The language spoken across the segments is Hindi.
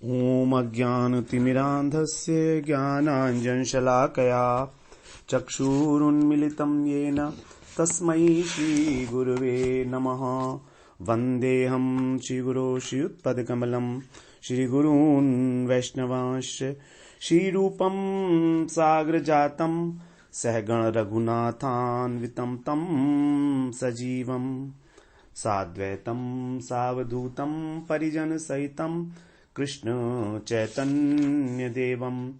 ॐ अज्ञानतिमिरान्धस्य ज्ञानाञ्जनशलाकया चक्षुरुन्मिलितं येन तस्मै श्रीगुरुवे नमः। वन्देऽहं श्रीगुरो श्रीयुत्पदकमलं श्रीगुरून् वैष्णवांश्च श्रीरूपं सागरजातं सहगण रघुनाथान्वितं तं सजीवं साद्वैतं सावधूतं परिजनसहितं कृष्ण चैतन्य देवं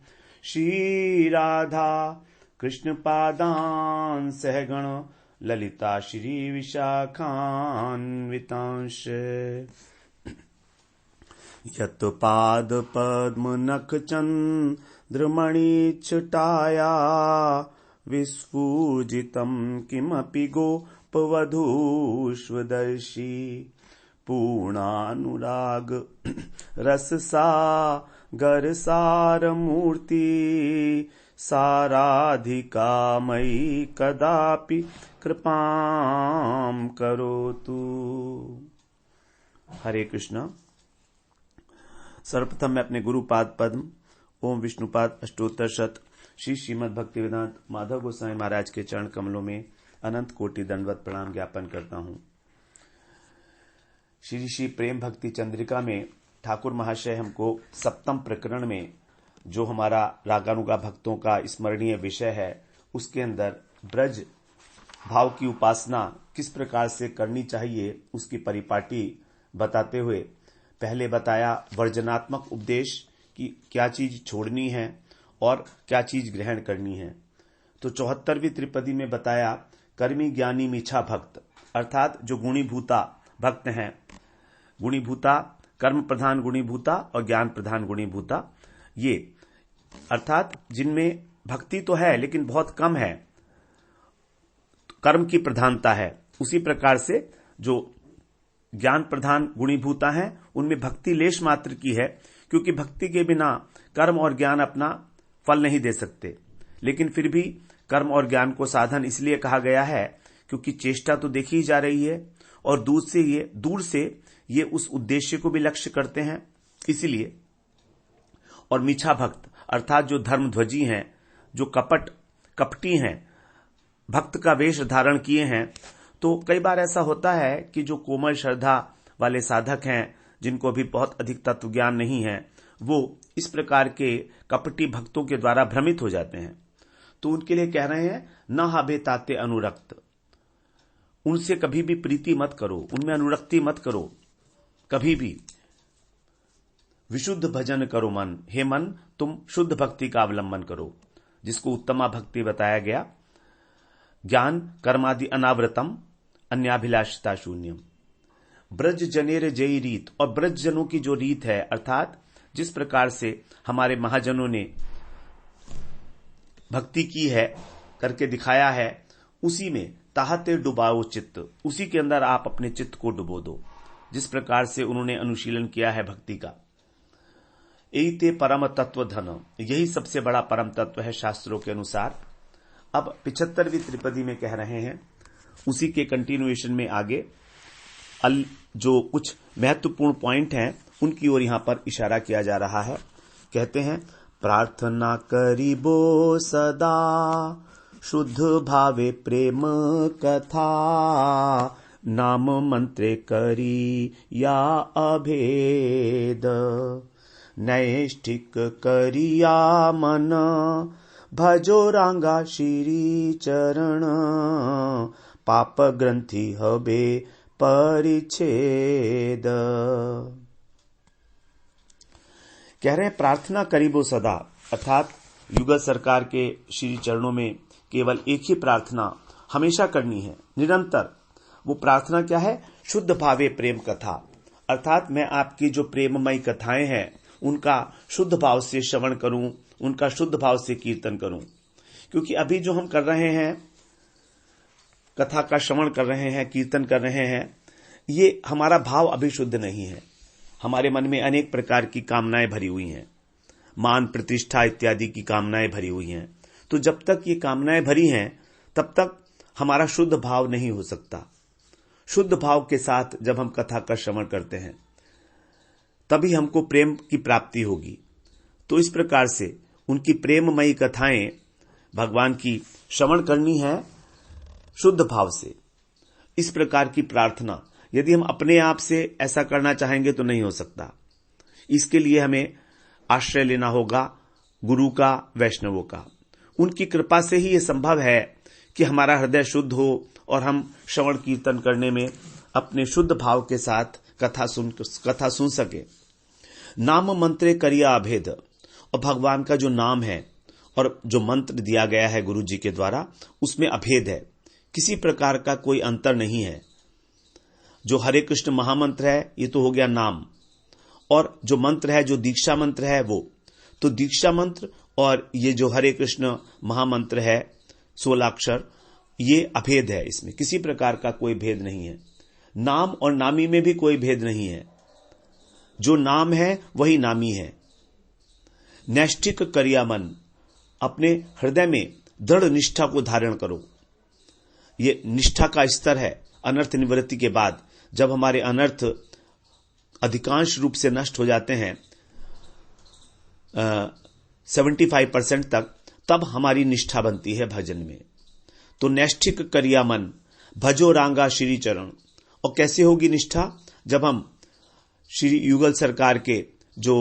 श्रीराधा कृष्ण पादान् सहगण ललिता श्री विशाखान्वितांश यत् पाद पद्म नख चन्द्रमणिच्छटाया विस्फुजितं किमपि गोपवधूष्वदर्शी पूर्णानुराग रससागर सारमूर्ति साराधिका मयि कदापि कृपां करोतु। हरे कृष्ण। सर्वप्रथम मैं अपने गुरुपाद पद्म ओम विष्णुपाद अष्टोत्तर शत श्री श्रीमद् भक्तिवेदांत माधव गोसाई महाराज के चरण कमलों में अनंत कोटि दंडवत प्रणाम ज्ञापन करता हूं। श्री श्री प्रेम भक्ति चंद्रिका में ठाकुर महाशय हमको सप्तम प्रकरण में जो हमारा रागानुगा भक्तों का स्मरणीय विषय है उसके अंदर ब्रज भाव की उपासना किस प्रकार से करनी चाहिए उसकी परिपाटी बताते हुए पहले बताया वर्जनात्मक उपदेश कि क्या चीज छोड़नी है और क्या चीज ग्रहण करनी है। तो 74वीं त्रिपदी में बताया कर्मी ज्ञानी मीछा भक्त, अर्थात जो गुणीभूता भक्त हैं, गुणीभूता कर्म प्रधान गुणीभूता और ज्ञान प्रधान गुणीभूता, ये अर्थात जिनमें भक्ति तो है लेकिन बहुत कम है, कर्म की प्रधानता है। उसी प्रकार से जो ज्ञान प्रधान गुणीभूता हैं उनमें भक्ति लेश मात्र की है, क्योंकि भक्ति के बिना कर्म और ज्ञान अपना फल नहीं दे सकते। लेकिन फिर भी कर्म और ज्ञान को साधन इसलिए कहा गया है क्योंकि चेष्टा तो देखी ही जा रही है और दूर से ये उस उद्देश्य को भी लक्ष्य करते हैं, इसलिए। और मीछा भक्त अर्थात जो धर्मध्वजी हैं, जो कपटी हैं, भक्त का वेश धारण किए हैं। तो कई बार ऐसा होता है कि जो कोमल श्रद्धा वाले साधक हैं, जिनको भी बहुत अधिक तत्व ज्ञान नहीं है, वो इस प्रकार के कपटी भक्तों के द्वारा भ्रमित हो जाते हैं। तो उनके लिए कह रहे हैं न हाबे ताते अनुरक्त, उनसे कभी भी प्रीति मत करो, उनमें अनुरक्ति मत करो कभी भी। विशुद्ध भजन करो मन, हे मन तुम शुद्ध भक्ति का अवलंबन करो, जिसको उत्तमा भक्ति बताया गया। ज्ञान कर्मादि अनावृतम अन्याभिलाषिता शून्यम। ब्रज जनेर जयी रीत, और ब्रज जनों की जो रीत है, अर्थात जिस प्रकार से हमारे महाजनों ने भक्ति की है, करके दिखाया है, उसी में ताहते डुबाओ चित्त, उसी के अंदर आप अपने चित्त को डुबो दो, जिस प्रकार से उन्होंने अनुशीलन किया है भक्ति का। एते परम तत्व धन, यही सबसे बड़ा परम तत्व है शास्त्रों के अनुसार। अब 75वीं त्रिपदी में कह रहे हैं, उसी के कंटिन्यूएशन में आगे जो कुछ महत्वपूर्ण पॉइंट हैं उनकी ओर यहां पर इशारा किया जा रहा है। कहते हैं प्रार्थना करिबो सदा शुद्ध भावे प्रेम कथा, नाम मंत्रे करी या अभेद, नैष्ठिक करिया मन भजो रांगा श्री चरण, पाप ग्रंथि हबे परिच्छेद। कह रहे हैं प्रार्थना करीबो सदा, अर्थात युगल सरकार के श्री चरणों में केवल एक ही प्रार्थना हमेशा करनी है, निरंतर। वो प्रार्थना क्या है? शुद्ध भावे प्रेम कथा, अर्थात मैं आपकी जो प्रेममयी कथाएं हैं उनका शुद्ध भाव से श्रवण करूं, उनका शुद्ध भाव से कीर्तन करूं। क्योंकि अभी जो हम कर रहे हैं, कथा का श्रवण कर रहे हैं, कीर्तन कर रहे हैं, ये हमारा भाव अभी शुद्ध नहीं है। हमारे मन में अनेक प्रकार की कामनाएं भरी हुई हैं, मान प्रतिष्ठा इत्यादि की कामनाएं भरी हुई हैं। तो जब तक ये कामनाएं भरी हैं तब तक हमारा शुद्ध भाव नहीं हो सकता। शुद्ध भाव के साथ जब हम कथा का श्रवण करते हैं तभी हमको प्रेम की प्राप्ति होगी। तो इस प्रकार से उनकी प्रेममयी कथाएं भगवान की श्रवण करनी है शुद्ध भाव से। इस प्रकार की प्रार्थना यदि हम अपने आप से ऐसा करना चाहेंगे तो नहीं हो सकता। इसके लिए हमें आश्रय लेना होगा गुरु का, वैष्णवों का। उनकी कृपा से ही यह संभव है कि हमारा हृदय शुद्ध हो और हम श्रवण कीर्तन करने में अपने शुद्ध भाव के साथ कथा सुन सके। नाम मंत्रे करिया अभेद, और भगवान का जो नाम है और जो मंत्र दिया गया है गुरु जी के द्वारा, उसमें अभेद है, किसी प्रकार का कोई अंतर नहीं है। जो हरे कृष्ण महामंत्र है ये तो हो गया नाम, और जो मंत्र है, जो दीक्षा मंत्र है, वो तो दीक्षा मंत्र और ये जो हरे कृष्ण महामंत्र है 16 अक्षर, ये अभेद है। इसमें किसी प्रकार का कोई भेद नहीं है। नाम और नामी में भी कोई भेद नहीं है। जो नाम है वही नामी है। नैष्ठिक करिया मन, अपने हृदय में दृढ़ निष्ठा को धारण करो। ये निष्ठा का स्तर है। अनर्थ निवृत्ति के बाद जब हमारे अनर्थ अधिकांश रूप से नष्ट हो जाते हैं 75% तक, तब हमारी निष्ठा बनती है भजन में। तो नैष्ठिक करिया मन, भजो रांगा श्री चरण। और कैसे होगी निष्ठा? जब हम श्री युगल सरकार के जो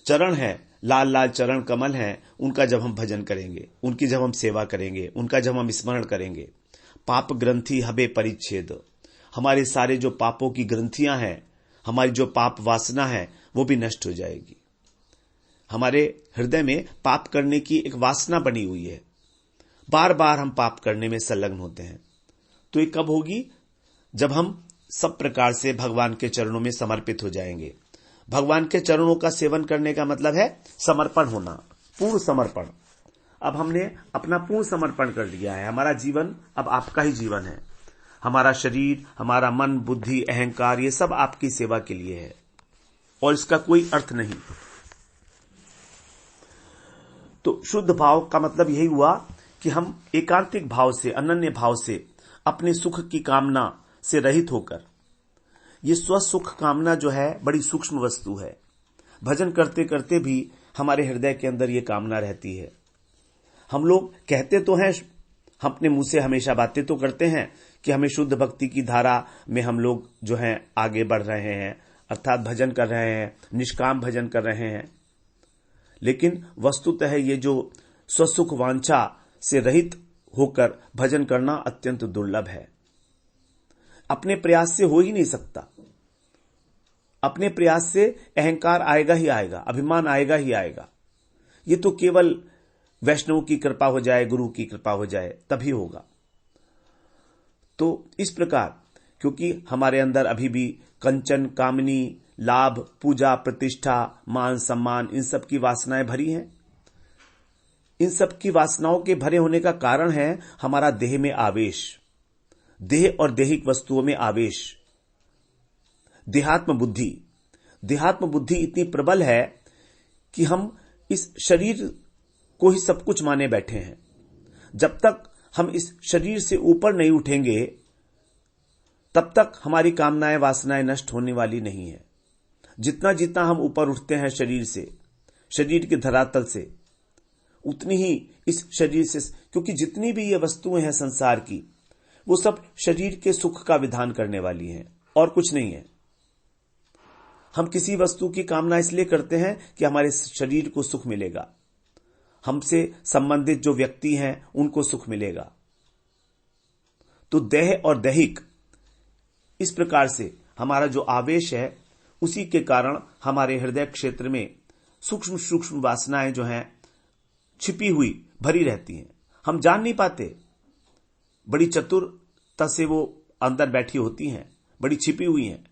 चरण है, लाल लाल चरण कमल हैं, उनका जब हम भजन करेंगे, उनकी जब हम सेवा करेंगे, उनका जब हम स्मरण करेंगे, पाप ग्रंथि हबे परिच्छेद, हमारे सारे जो पापों की ग्रंथियां हैं, हमारी जो पाप वासना है, वो भी नष्ट हो जाएगी। हमारे हृदय में पाप करने की एक वासना बनी हुई है, बार बार हम पाप करने में संलग्न होते हैं। तो ये कब होगी? जब हम सब प्रकार से भगवान के चरणों में समर्पित हो जाएंगे। भगवान के चरणों का सेवन करने का मतलब है समर्पण होना, पूर्ण समर्पण। अब हमने अपना पूर्ण समर्पण कर दिया है। हमारा जीवन अब आपका ही जीवन है। हमारा शरीर, हमारा मन, बुद्धि, अहंकार, ये सब आपकी सेवा के लिए है और इसका कोई अर्थ नहीं। तो शुद्ध भाव का मतलब यही हुआ कि हम एकांतिक भाव से, अनन्य भाव से, अपने सुख की कामना से रहित होकर, ये स्वसुख कामना जो है बड़ी सूक्ष्म वस्तु है। भजन करते करते भी हमारे हृदय के अंदर ये कामना रहती है। हम लोग कहते तो हैं, हम अपने मुंह से हमेशा बातें तो करते हैं कि हमें शुद्ध भक्ति की धारा में हम लोग जो हैं आगे बढ़ रहे हैं, अर्थात भजन कर रहे हैं, निष्काम भजन कर रहे हैं। लेकिन वस्तुतः ये जो स्वसुख वांछा से रहित होकर भजन करना अत्यंत दुर्लभ है। अपने प्रयास से हो ही नहीं सकता। अपने प्रयास से अहंकार आएगा ही आएगा, अभिमान आएगा ही आएगा। ये तो केवल वैष्णव की कृपा हो जाए, गुरु की कृपा हो जाए, तभी होगा। तो इस प्रकार, क्योंकि हमारे अंदर अभी भी कंचन, कामनी, लाभ, पूजा, प्रतिष्ठा, मान, सम्मान, इन सब की वासनाएं भरी हैं। इन सब की वासनाओं के भरे होने का कारण है हमारा देह में आवेश, देह और देहिक वस्तुओं में आवेश, देहात्म बुद्धि। देहात्म बुद्धि इतनी प्रबल है कि हम इस शरीर को ही सब कुछ माने बैठे हैं। जब तक हम इस शरीर से ऊपर नहीं उठेंगे, तब तक हमारी कामनाएं, वासनाएं नष्ट होने वाली नहीं है। जितना जितना हम ऊपर उठते हैं शरीर से, शरीर के धरातल से, उतनी ही इस शरीर से, क्योंकि जितनी भी ये वस्तुएं हैं संसार की, वो सब शरीर के सुख का विधान करने वाली हैं और कुछ नहीं है। हम किसी वस्तु की कामना इसलिए करते हैं कि हमारे शरीर को सुख मिलेगा, हमसे संबंधित जो व्यक्ति हैं उनको सुख मिलेगा। तो देह और दैहिक, इस प्रकार से हमारा जो आवेश है, उसी के कारण हमारे हृदय क्षेत्र में सूक्ष्म सूक्ष्म वासनाएं जो हैं छिपी हुई भरी रहती हैं। हम जान नहीं पाते, बड़ी चतुरता से वो अंदर बैठी होती हैं, बड़ी छिपी हुई हैं।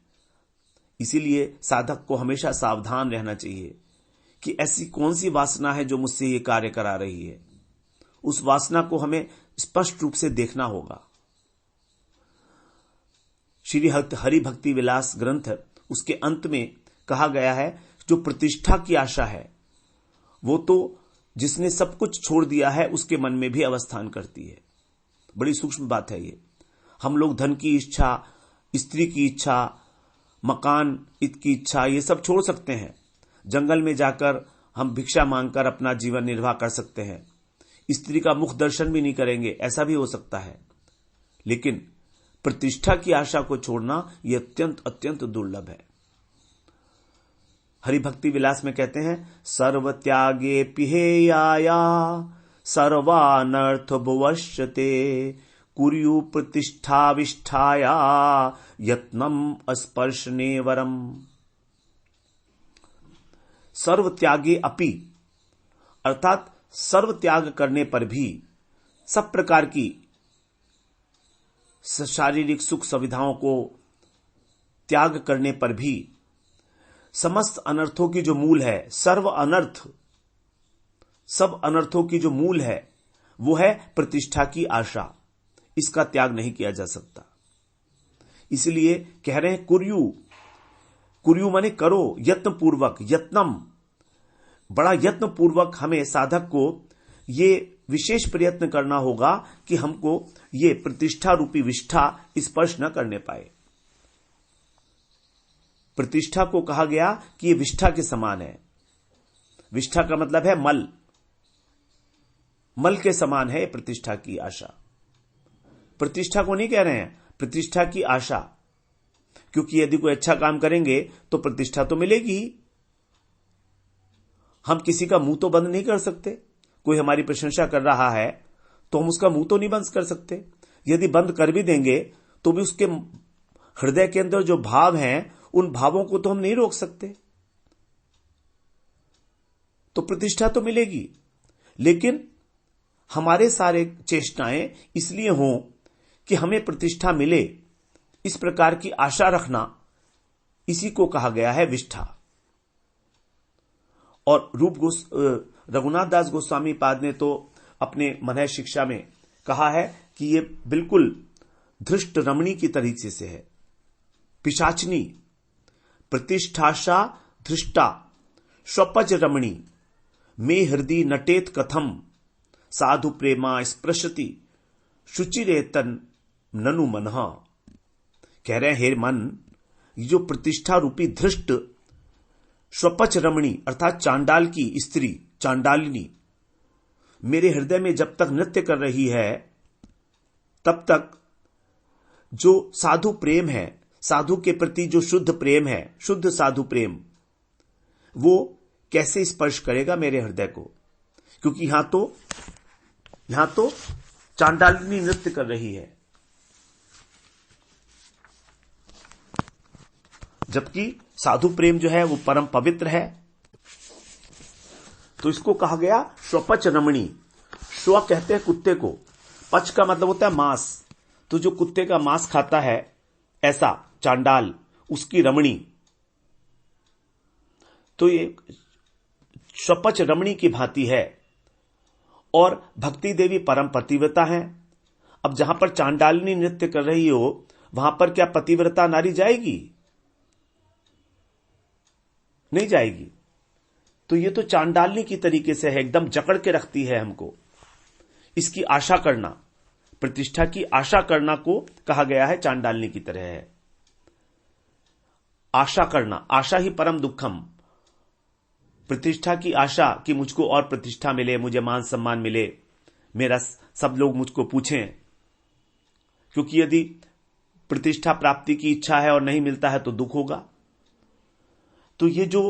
इसीलिए साधक को हमेशा सावधान रहना चाहिए कि ऐसी कौन सी वासना है जो मुझसे ये कार्य करा रही है। उस वासना को हमें स्पष्ट रूप से देखना होगा। श्री हरि भक्ति विलास ग्रंथ, उसके अंत में कहा गया है, जो प्रतिष्ठा की आशा है वो तो जिसने सब कुछ छोड़ दिया है उसके मन में भी अवस्थान करती है। बड़ी सूक्ष्म बात है ये। हम लोग धन की इच्छा, स्त्री की इच्छा, मकान की इच्छा, ये सब छोड़ सकते हैं। जंगल में जाकर हम भिक्षा मांगकर अपना जीवन निर्वाह कर सकते हैं। स्त्री का मुख दर्शन भी नहीं करेंगे, ऐसा भी हो सकता है। लेकिन प्रतिष्ठा की आशा को छोड़ना यह अत्यंत अत्यंत दुर्लभ है। हरिभक्ति विलास में कहते हैं, सर्व त्यागे पिहेयाया सर्वानर्थ भुवश्यते कुर्यु प्रतिष्ठाविष्ठाया यत्नम अस्पर्शने वरम। सर्व त्यागे अपि, अर्थात सर्व त्याग करने पर भी, सब प्रकार की शारीरिक सुख सुविधाओं को त्याग करने पर भी समस्त अनर्थों की जो मूल है, सर्व अनर्थ, सब अनर्थों की जो मूल है वो है प्रतिष्ठा की आशा। इसका त्याग नहीं किया जा सकता। इसलिए कह रहे हैं कुर्यु, कुर्यु माने करो, यत्न पूर्वक, यत्नम, बड़ा यत्न पूर्वक हमें साधक को ये विशेष प्रयत्न करना होगा कि हमको ये प्रतिष्ठा रूपी विष्ठा स्पर्श न करने पाए। प्रतिष्ठा को कहा गया कि ये विष्ठा के समान है। विष्ठा का मतलब है मल, मल के समान है प्रतिष्ठा की आशा। प्रतिष्ठा को नहीं कह रहे हैं, प्रतिष्ठा की आशा, क्योंकि यदि कोई अच्छा काम करेंगे तो प्रतिष्ठा तो मिलेगी ही। हम किसी का मुंह तो बंद नहीं कर सकते। कोई हमारी प्रशंसा कर रहा है तो हम उसका मुंह तो नहीं बंद कर सकते। यदि बंद कर भी देंगे तो भी उसके हृदय के अंदर जो भाव हैं, उन भावों को तो हम नहीं रोक सकते। तो प्रतिष्ठा तो मिलेगी, लेकिन हमारे सारे चेष्टाएं इसलिए हों कि हमें प्रतिष्ठा मिले, इस प्रकार की आशा रखना, इसी को कहा गया है विष्ठा। और रघुनाथ दास गोस्वामी पाद ने तो अपने मनय शिक्षा में कहा है कि ये बिल्कुल धृष्ट रमणी की तरीके से है। पिशाचनी प्रतिष्ठाशा धृष्टा स्वपज रमणी मे हृदय नटेत कथम साधु प्रेमा स्पृशति शुचिरेतन ननु मनहा। कह रहे हैं, हे मन, जो प्रतिष्ठा रूपी धृष्ट स्वपच रमणी अर्थात चांडाल की स्त्री, चांडालिनी मेरे हृदय में जब तक नृत्य कर रही है, तब तक जो साधु प्रेम है, साधु के प्रति जो शुद्ध प्रेम है, शुद्ध साधु प्रेम, वो कैसे स्पर्श करेगा मेरे हृदय को? क्योंकि यहां तो चांडालिनी नृत्य कर रही है, जबकि साधु प्रेम जो है वो परम पवित्र है। तो इसको कहा गया स्वपच रमणी। स्व कहते हैं कुत्ते को, पच का मतलब होता है मांस। तो जो कुत्ते का मांस खाता है, ऐसा चांडाल, उसकी रमणी। तो ये स्वपच रमणी की भांति है। और भक्ति देवी परम पतिव्रता है। अब जहां पर चांडालिनी नृत्य कर रही हो, वहां पर क्या पतिव्रता नारी जाएगी? नहीं जाएगी। तो ये तो चांडालिनी की तरीके से है, एकदम जकड़ के रखती है हमको। इसकी आशा करना, प्रतिष्ठा की आशा करना को कहा गया है चांडालिनी की तरह है। आशा करना, आशा ही परम दुखम। प्रतिष्ठा की आशा कि मुझको और प्रतिष्ठा मिले, मुझे मान सम्मान मिले, मेरा सब लोग मुझको पूछें। क्योंकि यदि प्रतिष्ठा प्राप्ति की इच्छा है और नहीं मिलता है तो दुख होगा। तो ये जो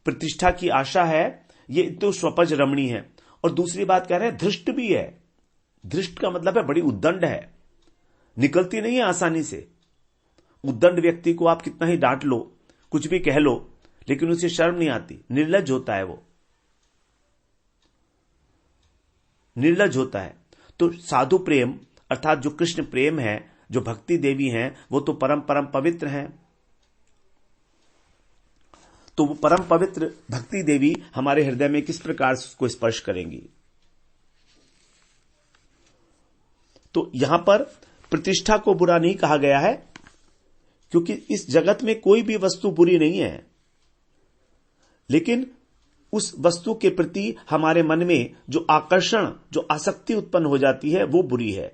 प्रतिष्ठा की आशा है, ये तो स्वपज रमणी है। और दूसरी बात कह रहे हैं, धृष्ट भी है। धृष्ट का मतलब है बड़ी उद्दंड है, निकलती नहीं है आसानी से। उद्दंड व्यक्ति को आप कितना ही डांट लो, कुछ भी कह लो, लेकिन उसे शर्म नहीं आती, निर्लज होता है, वो निर्लज होता है। तो साधु प्रेम अर्थात जो कृष्ण प्रेम है, जो भक्ति देवी हैं, वो तो परम परम पवित्र हैं। तो वो परम पवित्र भक्ति देवी हमारे हृदय में किस प्रकार से उसको स्पर्श करेंगी? तो यहां पर प्रतिष्ठा को बुरा नहीं कहा गया है, क्योंकि इस जगत में कोई भी वस्तु बुरी नहीं है, लेकिन उस वस्तु के प्रति हमारे मन में जो आकर्षण, जो आसक्ति उत्पन्न हो जाती है, वो बुरी है।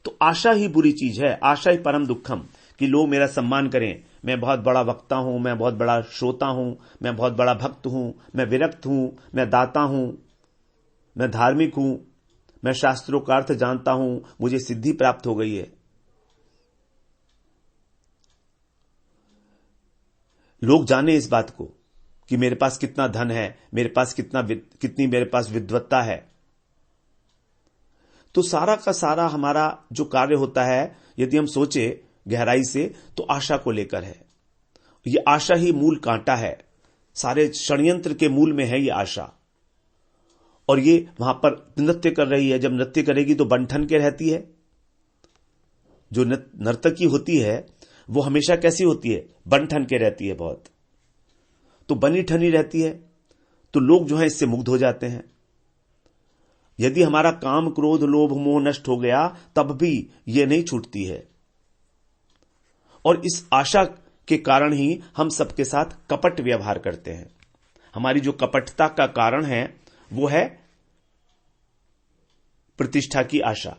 तो आशा ही बुरी चीज है, आशा ही परम दुखम। कि लोग मेरा सम्मान करें, मैं बहुत बड़ा वक्ता हूं, मैं बहुत बड़ा श्रोता हूं, मैं बहुत बड़ा भक्त हूं, मैं विरक्त हूं, मैं दाता हूं, मैं धार्मिक हूं, मैं शास्त्रों का अर्थ जानता हूं, मुझे सिद्धि प्राप्त हो गई है। लोग जाने इस बात को कि मेरे पास कितना धन है, मेरे पास कितनी मेरे पास विद्वत्ता है। तो सारा का सारा हमारा जो कार्य होता है, यदि हम सोचे गहराई से, तो आशा को लेकर है। ये आशा ही मूल कांटा है, सारे षड्यंत्र के मूल में है ये आशा। और ये वहां पर नृत्य कर रही है, जब नृत्य करेगी तो बन-ठन के रहती है। जो नर्तकी होती है वो हमेशा कैसी होती है? बन-ठन के रहती है बहुत। तो बनी ठनी रहती है, तो लोग जो है इससे मुग्ध हो जाते हैं। यदि हमारा काम, क्रोध, लोभ, मोह नष्ट हो गया, तब भी ये नहीं छूटती है। और इस आशा के कारण ही हम सबके साथ कपट व्यवहार करते हैं। हमारी जो कपटता का कारण है वो है प्रतिष्ठा की आशा।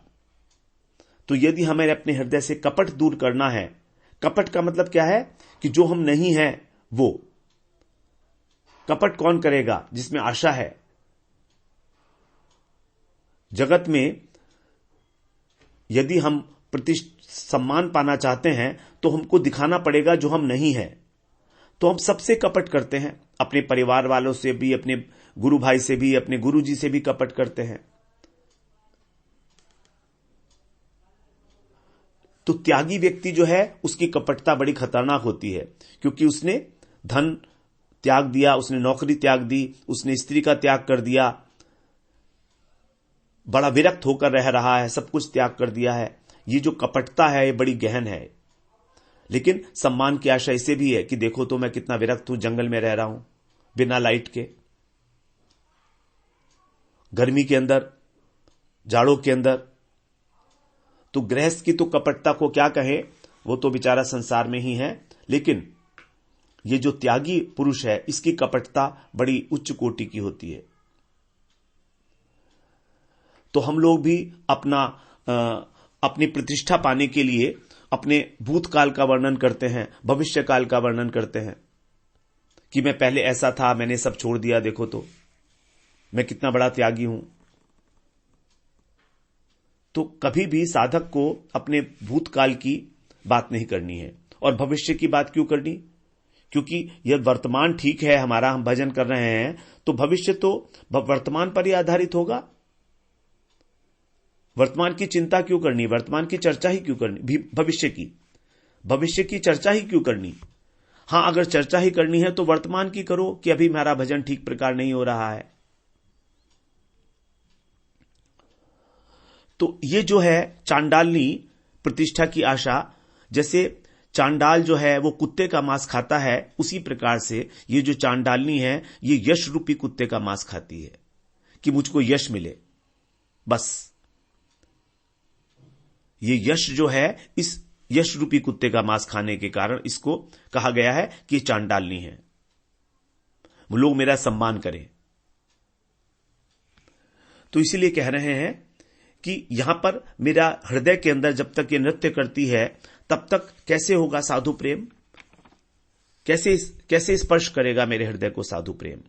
तो यदि हमें अपने हृदय से कपट दूर करना है, कपट का मतलब क्या है? कि जो हम नहीं हैं वो। कपट कौन करेगा? जिसमें आशा है। जगत में यदि हम सम्मान पाना चाहते हैं तो हमको दिखाना पड़ेगा जो हम नहीं हैं। तो हम सबसे कपट करते हैं, अपने परिवार वालों से भी, अपने गुरु भाई से भी, अपने गुरु जी से भी कपट करते हैं। तो त्यागी व्यक्ति जो है उसकी कपटता बड़ी खतरनाक होती है, क्योंकि उसने धन त्याग दिया, उसने नौकरी त्याग दी, उसने स्त्री का त्याग कर दिया, बड़ा विरक्त होकर रह रहा है, सब कुछ त्याग कर दिया है। ये जो कपटता है ये बड़ी गहन है। लेकिन सम्मान की आशा इसे भी है कि देखो तो मैं कितना विरक्त हूं, जंगल में रह रहा हूं बिना लाइट के, गर्मी के अंदर, जाड़ों के अंदर। तो गृहस्थ की तो कपटता को क्या कहे, वो तो बेचारा संसार में ही है। लेकिन ये जो त्यागी पुरुष है इसकी कपटता बड़ी उच्च कोटि की होती है। तो हम लोग भी अपनी प्रतिष्ठा पाने के लिए अपने भूतकाल का वर्णन करते हैं, भविष्य काल का वर्णन करते हैं कि मैं पहले ऐसा था, मैंने सब छोड़ दिया, देखो तो मैं कितना बड़ा त्यागी हूं। तो कभी भी साधक को अपने भूतकाल की बात नहीं करनी है और भविष्य की बात क्यों करनी? क्योंकि यह वर्तमान ठीक है हमारा, हम भजन कर रहे हैं, तो भविष्य तो वर्तमान पर ही आधारित होगा। वर्तमान की चिंता क्यों करनी, वर्तमान की चर्चा ही क्यों करनी, भविष्य की चर्चा ही क्यों करनी? हां, अगर चर्चा ही करनी है तो वर्तमान की करो कि अभी मेरा भजन ठीक प्रकार नहीं हो रहा है। तो ये जो है चांडालनी प्रतिष्ठा की आशा, जैसे चांडाल जो है वो कुत्ते का मांस खाता है, उसी प्रकार से ये जो चांडालनी है ये यश रूपी कुत्ते का मांस खाती है कि मुझको यश मिले। बस ये यश जो है, इस यश रूपी कुत्ते का मांस खाने के कारण इसको कहा गया है कि चांडालनी है, लोग मेरा सम्मान करें। तो इसीलिए कह रहे हैं कि यहां पर मेरा हृदय के अंदर जब तक ये नृत्य करती है तब तक कैसे होगा साधु प्रेम, कैसे स्पर्श करेगा मेरे हृदय को साधु प्रेम?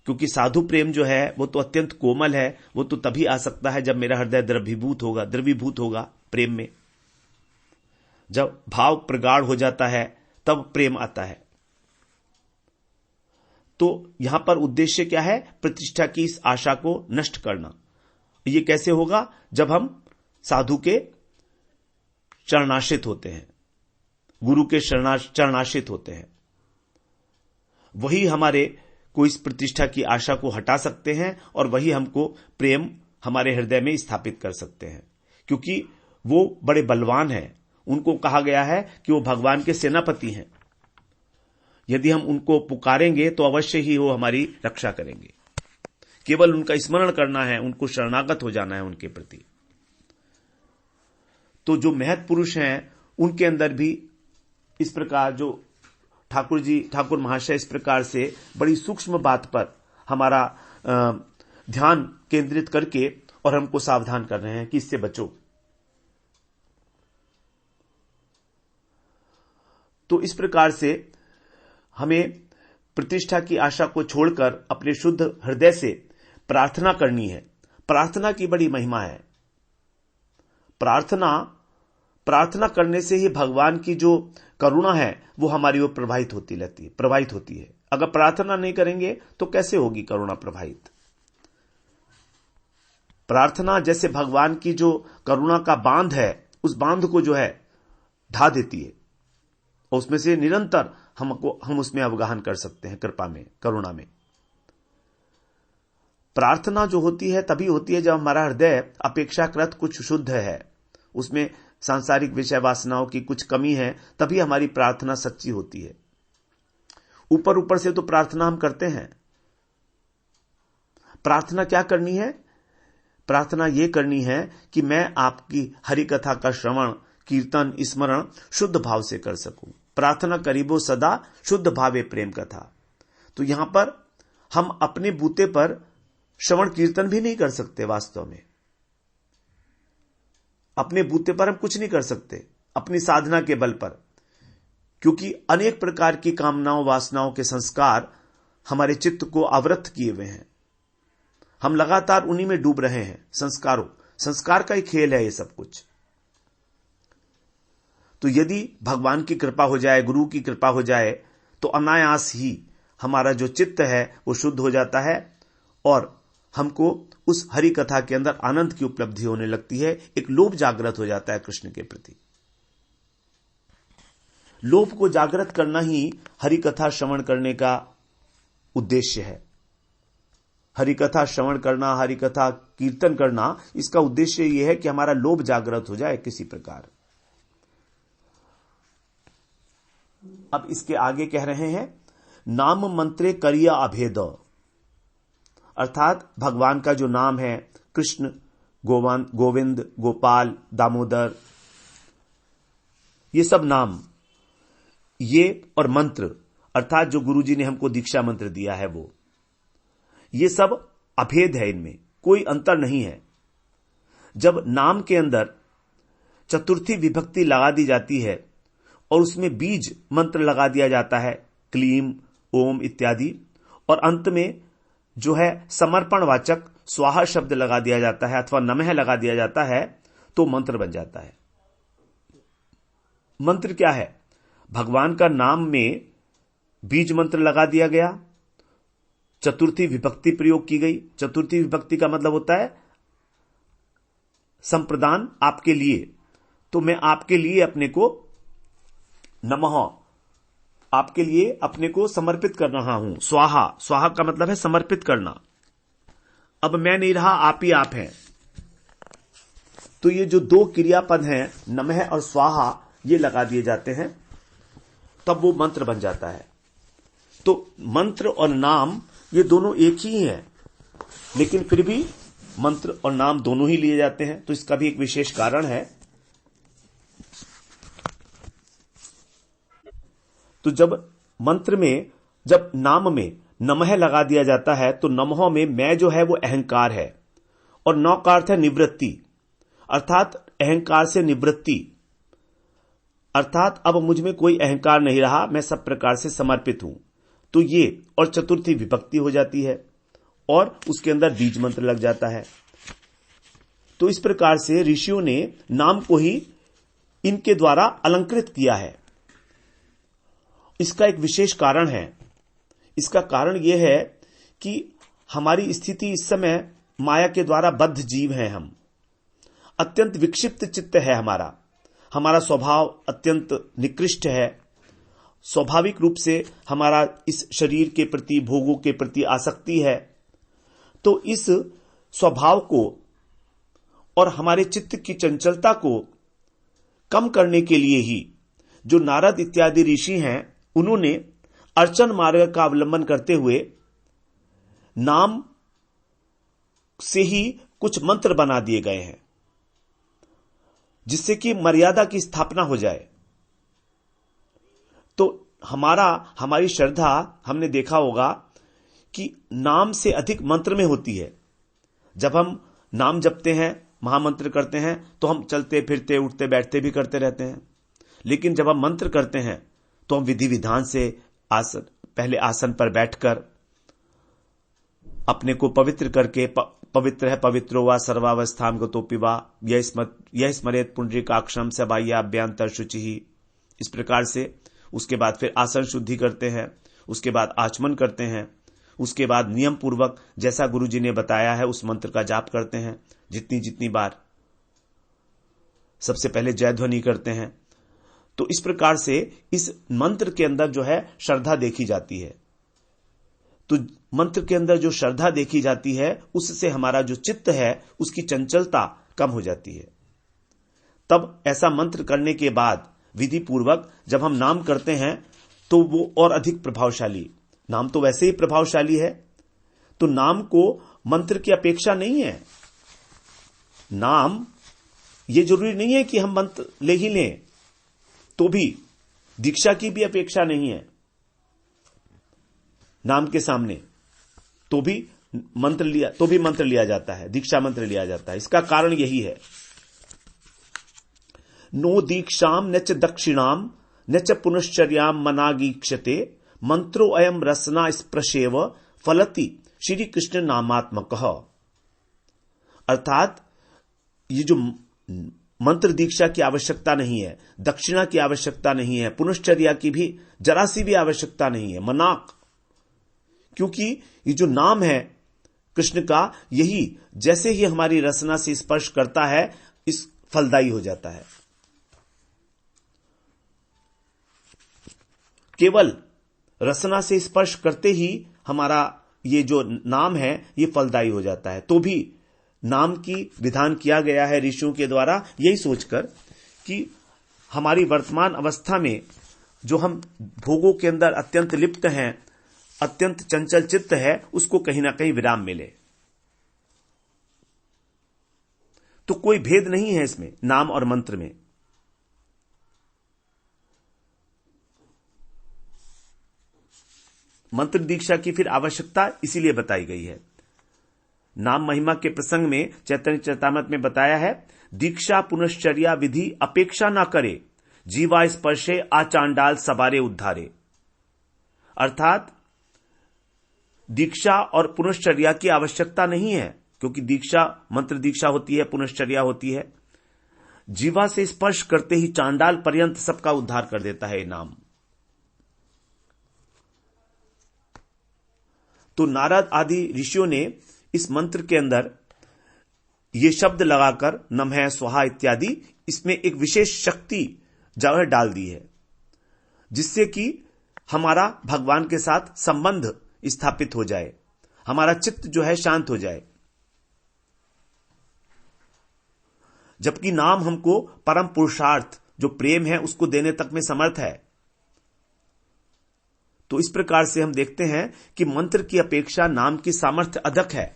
क्योंकि साधु प्रेम जो है वो तो अत्यंत कोमल है, वो तो तभी आ सकता है जब मेरा हृदय द्रवीभूत होगा प्रेम में। जब भाव प्रगाढ़ हो जाता है तब प्रेम आता है। तो यहां पर उद्देश्य क्या है? प्रतिष्ठा की इस आशा को नष्ट करना। ये कैसे होगा? जब हम साधु के चरणाश्रित होते हैं, गुरु के चरणाश्रित होते हैं, वही हमारे को इस प्रतिष्ठा की आशा को हटा सकते हैं और वही हमको प्रेम हमारे हृदय में स्थापित कर सकते हैं। क्योंकि वो बड़े बलवान हैं, उनको कहा गया है कि वो भगवान के सेनापति हैं। यदि हम उनको पुकारेंगे तो अवश्य ही वो हमारी रक्षा करेंगे। केवल उनका स्मरण करना है, उनको शरणागत हो जाना है उनके प्रति। तो जो महत् पुरुष हैं उनके अंदर भी इस प्रकार, जो ठाकुर महाशय इस प्रकार से बड़ी सूक्ष्म बात पर हमारा ध्यान केंद्रित करके और हमको सावधान कर रहे हैं कि इससे बचो। तो इस प्रकार से हमें प्रतिष्ठा की आशा को छोड़कर अपने शुद्ध हृदय से प्रार्थना करनी है। प्रार्थना की बड़ी महिमा है। प्रार्थना करने से ही भगवान की जो करुणा है वो हमारी ओर प्रवाहित होती है। अगर प्रार्थना नहीं करेंगे तो कैसे होगी करुणा प्रवाहित? प्रार्थना जैसे भगवान की जो करुणा का बांध है, उस बांध को जो है ढा देती है, और उसमें से निरंतर हम उसमें अवगाहन कर सकते हैं कृपा में, करुणा में। प्रार्थना जो होती है तभी होती है जब हमारा हृदय अपेक्षाकृत कुछ शुद्ध है, उसमें सांसारिक विषय वासनाओं की कुछ कमी है, तभी हमारी प्रार्थना सच्ची होती है। ऊपर से तो प्रार्थना हम करते हैं। प्रार्थना क्या करनी है? प्रार्थना यह करनी है कि मैं आपकी हरि कथा का श्रवण, कीर्तन, स्मरण शुद्ध भाव से कर सकूं। प्रार्थना करीबो सदा शुद्ध भावे प्रेम कथा। तो यहां पर हम अपने बूते पर श्रवण कीर्तन भी नहीं कर सकते। वास्तव में अपने बूते पर हम कुछ नहीं कर सकते अपनी साधना के बल पर, क्योंकि अनेक प्रकार की कामनाओं, वासनाओं के संस्कार हमारे चित्त को आवृत किए हुए हैं। हम लगातार उन्हीं में डूब रहे हैं। संस्कार का ही खेल है ये सब कुछ। तो यदि भगवान की कृपा हो जाए, गुरु की कृपा हो जाए, तो अनायास ही हमारा जो चित्त है वो शुद्ध हो जाता है और हमको उस हरि कथा के अंदर आनंद की उपलब्धि होने लगती है। एक लोभ जागृत हो जाता है कृष्ण के प्रति। लोभ को जागृत करना ही हरि कथा श्रवण करने का उद्देश्य है। हरि कथा श्रवण करना, हरि कथा कीर्तन करना, इसका उद्देश्य यह है कि हमारा लोभ जागृत हो जाए किसी प्रकार। अब इसके आगे कह रहे हैं, नाम मंत्रे करिया अभेद, अर्थात भगवान का जो नाम है कृष्ण, गोविंद, गोपाल, दामोदर, ये सब नाम, ये और मंत्र अर्थात जो गुरुजी ने हमको दीक्षा मंत्र दिया है वो, ये सब अभेद है। इनमें कोई अंतर नहीं है। जब नाम के अंदर चतुर्थी विभक्ति लगा दी जाती है और उसमें बीज मंत्र लगा दिया जाता है, क्लीम, ओम इत्यादि, और अंत में जो है समर्पण वाचक स्वाहा शब्द लगा दिया जाता है अथवा नमः लगा दिया जाता है, तो मंत्र बन जाता है। मंत्र क्या है? भगवान का नाम में बीज मंत्र लगा दिया गया, चतुर्थी विभक्ति प्रयोग की गई। चतुर्थी विभक्ति का मतलब होता है संप्रदान, आपके लिए। तो मैं आपके लिए अपने को नमः, आपके लिए अपने को समर्पित कर रहा हूं। स्वाहा, स्वाहा का मतलब है समर्पित करना। अब मैं नहीं रहा, आप ही आप हैं। तो ये जो दो क्रियापद हैं, नमः और स्वाहा, ये लगा दिए जाते हैं, तब वो मंत्र बन जाता है। तो मंत्र और नाम ये दोनों एक ही हैं, लेकिन फिर भी मंत्र और नाम दोनों ही लिए जाते हैं। तो इसका भी एक विशेष कारण है। तो जब मंत्र में, जब नाम में नमः लगा दिया जाता है, तो नमः में मैं जो है वो अहंकार है, और नौ का अर्थ है निवृत्ति, अर्थात अहंकार से निवृत्ति, अर्थात अब मुझ में कोई अहंकार नहीं रहा, मैं सब प्रकार से समर्पित हूं। तो ये और चतुर्थी विभक्ति हो जाती है और उसके अंदर बीज मंत्र लग जाता है। तो इस प्रकार से ऋषियों ने नाम को ही इनके द्वारा अलंकृत किया है। इसका एक विशेष कारण है। इसका कारण यह है कि हमारी स्थिति इस समय माया के द्वारा बद्ध जीव हैं। हम अत्यंत विक्षिप्त चित्त है हमारा स्वभाव अत्यंत निकृष्ट है। स्वाभाविक रूप से हमारा इस शरीर के प्रति, भोगों के प्रति आसक्ति है। तो इस स्वभाव को और हमारे चित्त की चंचलता को कम करने के लिए ही जो नारद इत्यादि ऋषि हैं, उन्होंने अर्चन मार्ग का अवलंबन करते हुए नाम से ही कुछ मंत्र बना दिए गए हैं, जिससे कि मर्यादा की स्थापना हो जाए। तो हमारी श्रद्धा, हमने देखा होगा कि नाम से अधिक मंत्र में होती है। जब हम नाम जपते हैं, महामंत्र करते हैं, तो हम चलते फिरते, उठते बैठते भी करते रहते हैं। लेकिन जब हम मंत्र करते हैं तो हम विधि विधान से पहले आसन पर बैठकर अपने को पवित्र करके, पवित्र है पवित्रो वा सर्वावस्थाम गतोपि वा यह स्मरेत पुंडरीकाक्षम स बाह्याभ्यंतर शुचि ही, इस प्रकार से उसके बाद फिर आसन शुद्धि करते हैं, उसके बाद आचमन करते हैं, उसके बाद नियम पूर्वक जैसा गुरु जी ने बताया है उस मंत्र का जाप करते हैं जितनी बार। सबसे पहले जय ध्वनि करते हैं। तो इस प्रकार से इस मंत्र के अंदर जो है श्रद्धा देखी जाती है। तो मंत्र के अंदर जो श्रद्धा देखी जाती है उससे हमारा जो चित्त है उसकी चंचलता कम हो जाती है। तब ऐसा मंत्र करने के बाद विधि पूर्वक जब हम नाम करते हैं तो वो और अधिक प्रभावशाली, नाम तो वैसे ही प्रभावशाली है, तो नाम को मंत्र की अपेक्षा नहीं है। नाम ये जरूरी नहीं है कि हम मंत्र ले ही लें, तो भी दीक्षा की भी अपेक्षा नहीं है नाम के सामने, तो भी मंत्र लिया जाता है, दीक्षा मंत्र लिया जाता है। इसका कारण यही है, नो दीक्षाम न च दक्षिणाम न च पुनश्चर्याम मनागीक्षते मंत्रो अयम रसना स्प्रशेव फलति श्री कृष्ण नामात्मक। अर्थात ये जो मंत्र दीक्षा की आवश्यकता नहीं है, दक्षिणा की आवश्यकता नहीं है, पुनश्चर्या की भी जरा सी भी आवश्यकता नहीं है, मनाक, क्योंकि ये जो नाम है कृष्ण का, यही जैसे ही हमारी रसना से स्पर्श करता है इस फलदायी हो जाता है। केवल रसना से स्पर्श करते ही हमारा ये जो नाम है ये फलदायी हो जाता है। तो भी नाम की विधान किया गया है ऋषियों के द्वारा, यही सोचकर कि हमारी वर्तमान अवस्था में जो हम भोगों के अंदर अत्यंत लिप्त हैं, अत्यंत चंचल चित्त है, उसको कहीं ना कहीं विराम मिले। तो कोई भेद नहीं है इसमें नाम और मंत्र में। मंत्र दीक्षा की फिर आवश्यकता इसीलिए बताई गई है। नाम महिमा के प्रसंग में चैतन्य चरितामृत में बताया है, दीक्षा पुनश्चर्या विधि अपेक्षा ना करे, जीवा स्पर्शे आचांडाल सबारे उद्धारे। अर्थात दीक्षा और पुनश्चर्या की आवश्यकता नहीं है, क्योंकि दीक्षा मंत्र दीक्षा होती है, पुनश्चर्या होती है। जीवा से स्पर्श करते ही चांडाल पर्यंत सबका उद्धार कर देता है ये नाम। तो नारद आदि ऋषियों ने इस मंत्र के अंदर ये शब्द लगाकर नमः स्वाहा इत्यादि, इसमें एक विशेष शक्ति जगह डाल दी है, जिससे कि हमारा भगवान के साथ संबंध स्थापित हो जाए, हमारा चित्त जो है शांत हो जाए। जबकि नाम हमको परम पुरुषार्थ जो प्रेम है उसको देने तक में समर्थ है। तो इस प्रकार से हम देखते हैं कि मंत्र की अपेक्षा नाम की सामर्थ्य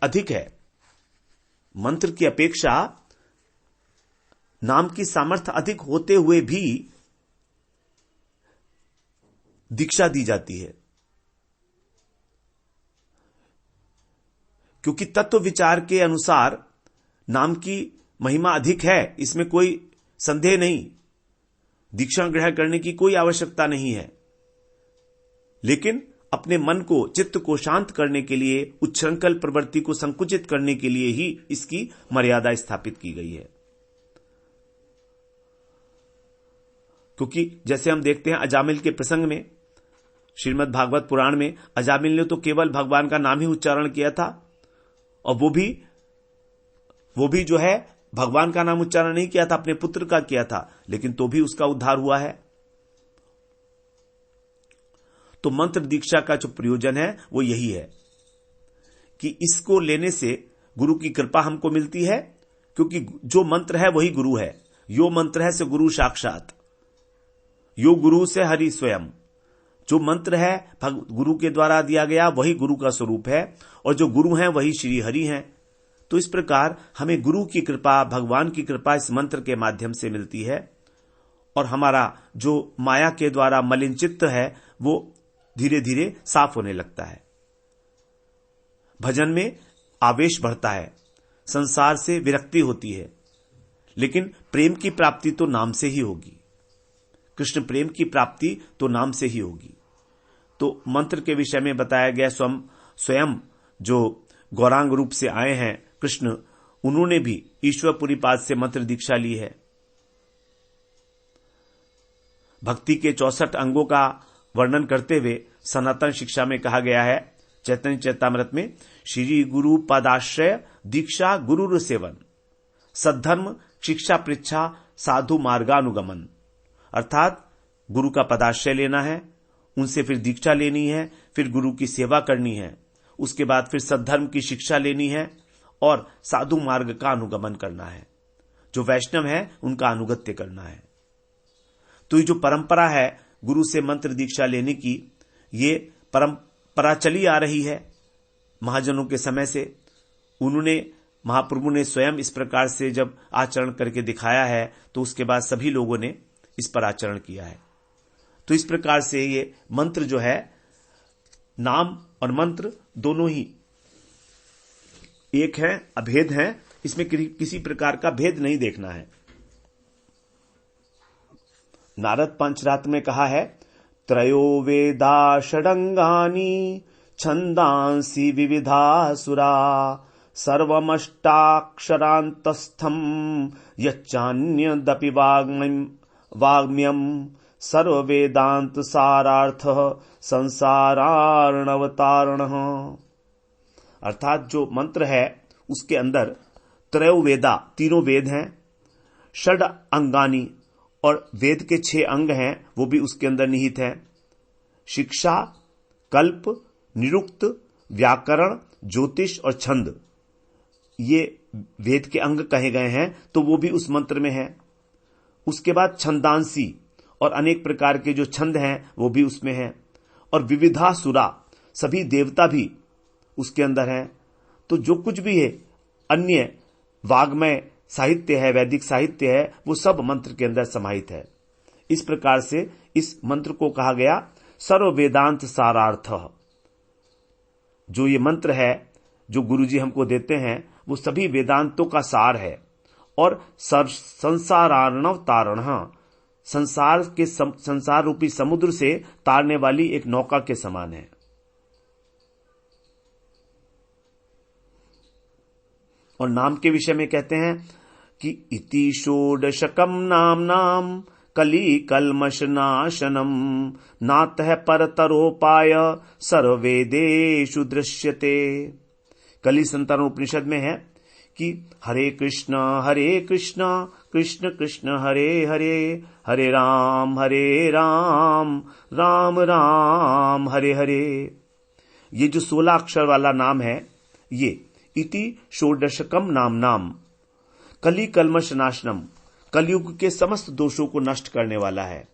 अधिक है। मंत्र की अपेक्षा नाम की सामर्थ्य अधिक होते हुए भी दीक्षा दी जाती है, क्योंकि तत्व विचार के अनुसार नाम की महिमा अधिक है, इसमें कोई संदेह नहीं। दीक्षा ग्रहण करने की कोई आवश्यकता नहीं है, लेकिन अपने मन को, चित्त को शांत करने के लिए, उच्छृंखल प्रवृत्ति को संकुचित करने के लिए ही इसकी मर्यादा स्थापित की गई है। क्योंकि जैसे हम देखते हैं अजामिल के प्रसंग में, श्रीमद् भागवत पुराण में, अजामिल ने तो केवल भगवान का नाम ही उच्चारण किया था, और वो भी जो है भगवान का नाम उच्चारण नहीं किया था, अपने पुत्र का किया था, लेकिन तो भी उसका उद्धार हुआ है। तो मंत्र दीक्षा का जो प्रयोजन है वो यही है कि इसको लेने से गुरु की कृपा हमको मिलती है, क्योंकि जो मंत्र है वही गुरु है। यो मंत्र है से गुरु साक्षात, यो गुरु से हरि स्वयं। जो मंत्र है गुरु के द्वारा दिया गया वही गुरु का स्वरूप है, और जो गुरु हैं वही श्री हरि हैं। तो इस प्रकार हमें गुरु की कृपा, भगवान की कृपा इस मंत्र के माध्यम से मिलती है, और हमारा जो माया के द्वारा मलिन चित्त है वो धीरे धीरे साफ होने लगता है। भजन में आवेश बढ़ता है, संसार से विरक्ति होती है, लेकिन प्रेम की प्राप्ति तो नाम से ही होगी। कृष्ण प्रेम की प्राप्ति तो नाम से ही होगी। तो मंत्र के विषय में बताया गया स्वयं जो गौरांग रूप से आए हैं कृष्ण, उन्होंने भी ईश्वरपुरी पाद से मंत्र दीक्षा ली है। भक्ति के 64 अंगों का वर्णन करते हुए सनातन शिक्षा में कहा गया है, चैतन्य चैतामृत में, श्री गुरु पदाश्रय दीक्षा गुरु सेवन सद्धर्म शिक्षा पृच्छा साधु मार्गानुगमन। अर्थात गुरु का पदाश्रय लेना है, उनसे फिर दीक्षा लेनी है, फिर गुरु की सेवा करनी है, उसके बाद फिर सद्धर्म की शिक्षा लेनी है और साधु मार्ग का अनुगमन करना है। जो वैष्णव है उनका अनुगत्य करना है। तो ये जो परंपरा है गुरु से मंत्र दीक्षा लेने की, ये परंपरा चली आ रही है महाजनों के समय से। उन्होंने, महाप्रभु ने स्वयं इस प्रकार से जब आचरण करके दिखाया है तो उसके बाद सभी लोगों ने इस पर आचरण किया है। तो इस प्रकार से ये मंत्र जो है, नाम और मंत्र दोनों ही एक है, अभेद है, इसमें किसी प्रकार का भेद नहीं देखना है। नारद पंचरात्र में कहा है, त्रयो वेदा षडंगानि छंदांसि विविधासुरा सर्वमष्टाक्षरान्तस्थं यच्चान्यदपि वाग्म्यं सर्ववेदांत सारार्थ संसारार्णवतारणः। अर्थात जो मंत्र है उसके अंदर त्रयो वेदा, तीनों वेद हैं, षड अंगानी, और वेद के 6 अंग हैं वो भी उसके अंदर निहित हैं। शिक्षा, कल्प, निरुक्त, व्याकरण, ज्योतिष और छंद, ये वेद के अंग कहे गए हैं, तो वो भी उस मंत्र में है। उसके बाद छंदांसी, और अनेक प्रकार के जो छंद हैं वो भी उसमें हैं, और विविधासुरा, सभी देवता भी उसके अंदर हैं। तो जो कुछ भी है अन्य वाग्मय साहित्य है, वैदिक साहित्य है, वो सब मंत्र के अंदर समाहित है। इस प्रकार से इस मंत्र को कहा गया सर्व वेदांत सारार्थ। जो ये मंत्र है जो गुरुजी हमको देते हैं वो सभी वेदांतों का सार है, और संसारार्णव तारण, संसार रूपी समुद्र से तारने वाली एक नौका के समान है। और नाम के विषय में कहते हैं कि इति षोडशकम नाम कली कल्मषनाशनम नातः परतरोपाय सर्ववेदेषु दृश्यते। कली संतान उपनिषद में है कि हरे कृष्ण कृष्ण कृष्ण हरे हरे, हरे राम राम राम हरे हरे। ये जो 16 अक्षर वाला नाम है, ये इति षोडशकम नाम कली कल्मष नाशनम, कलयुग के समस्त दोषों को नष्ट करने वाला है।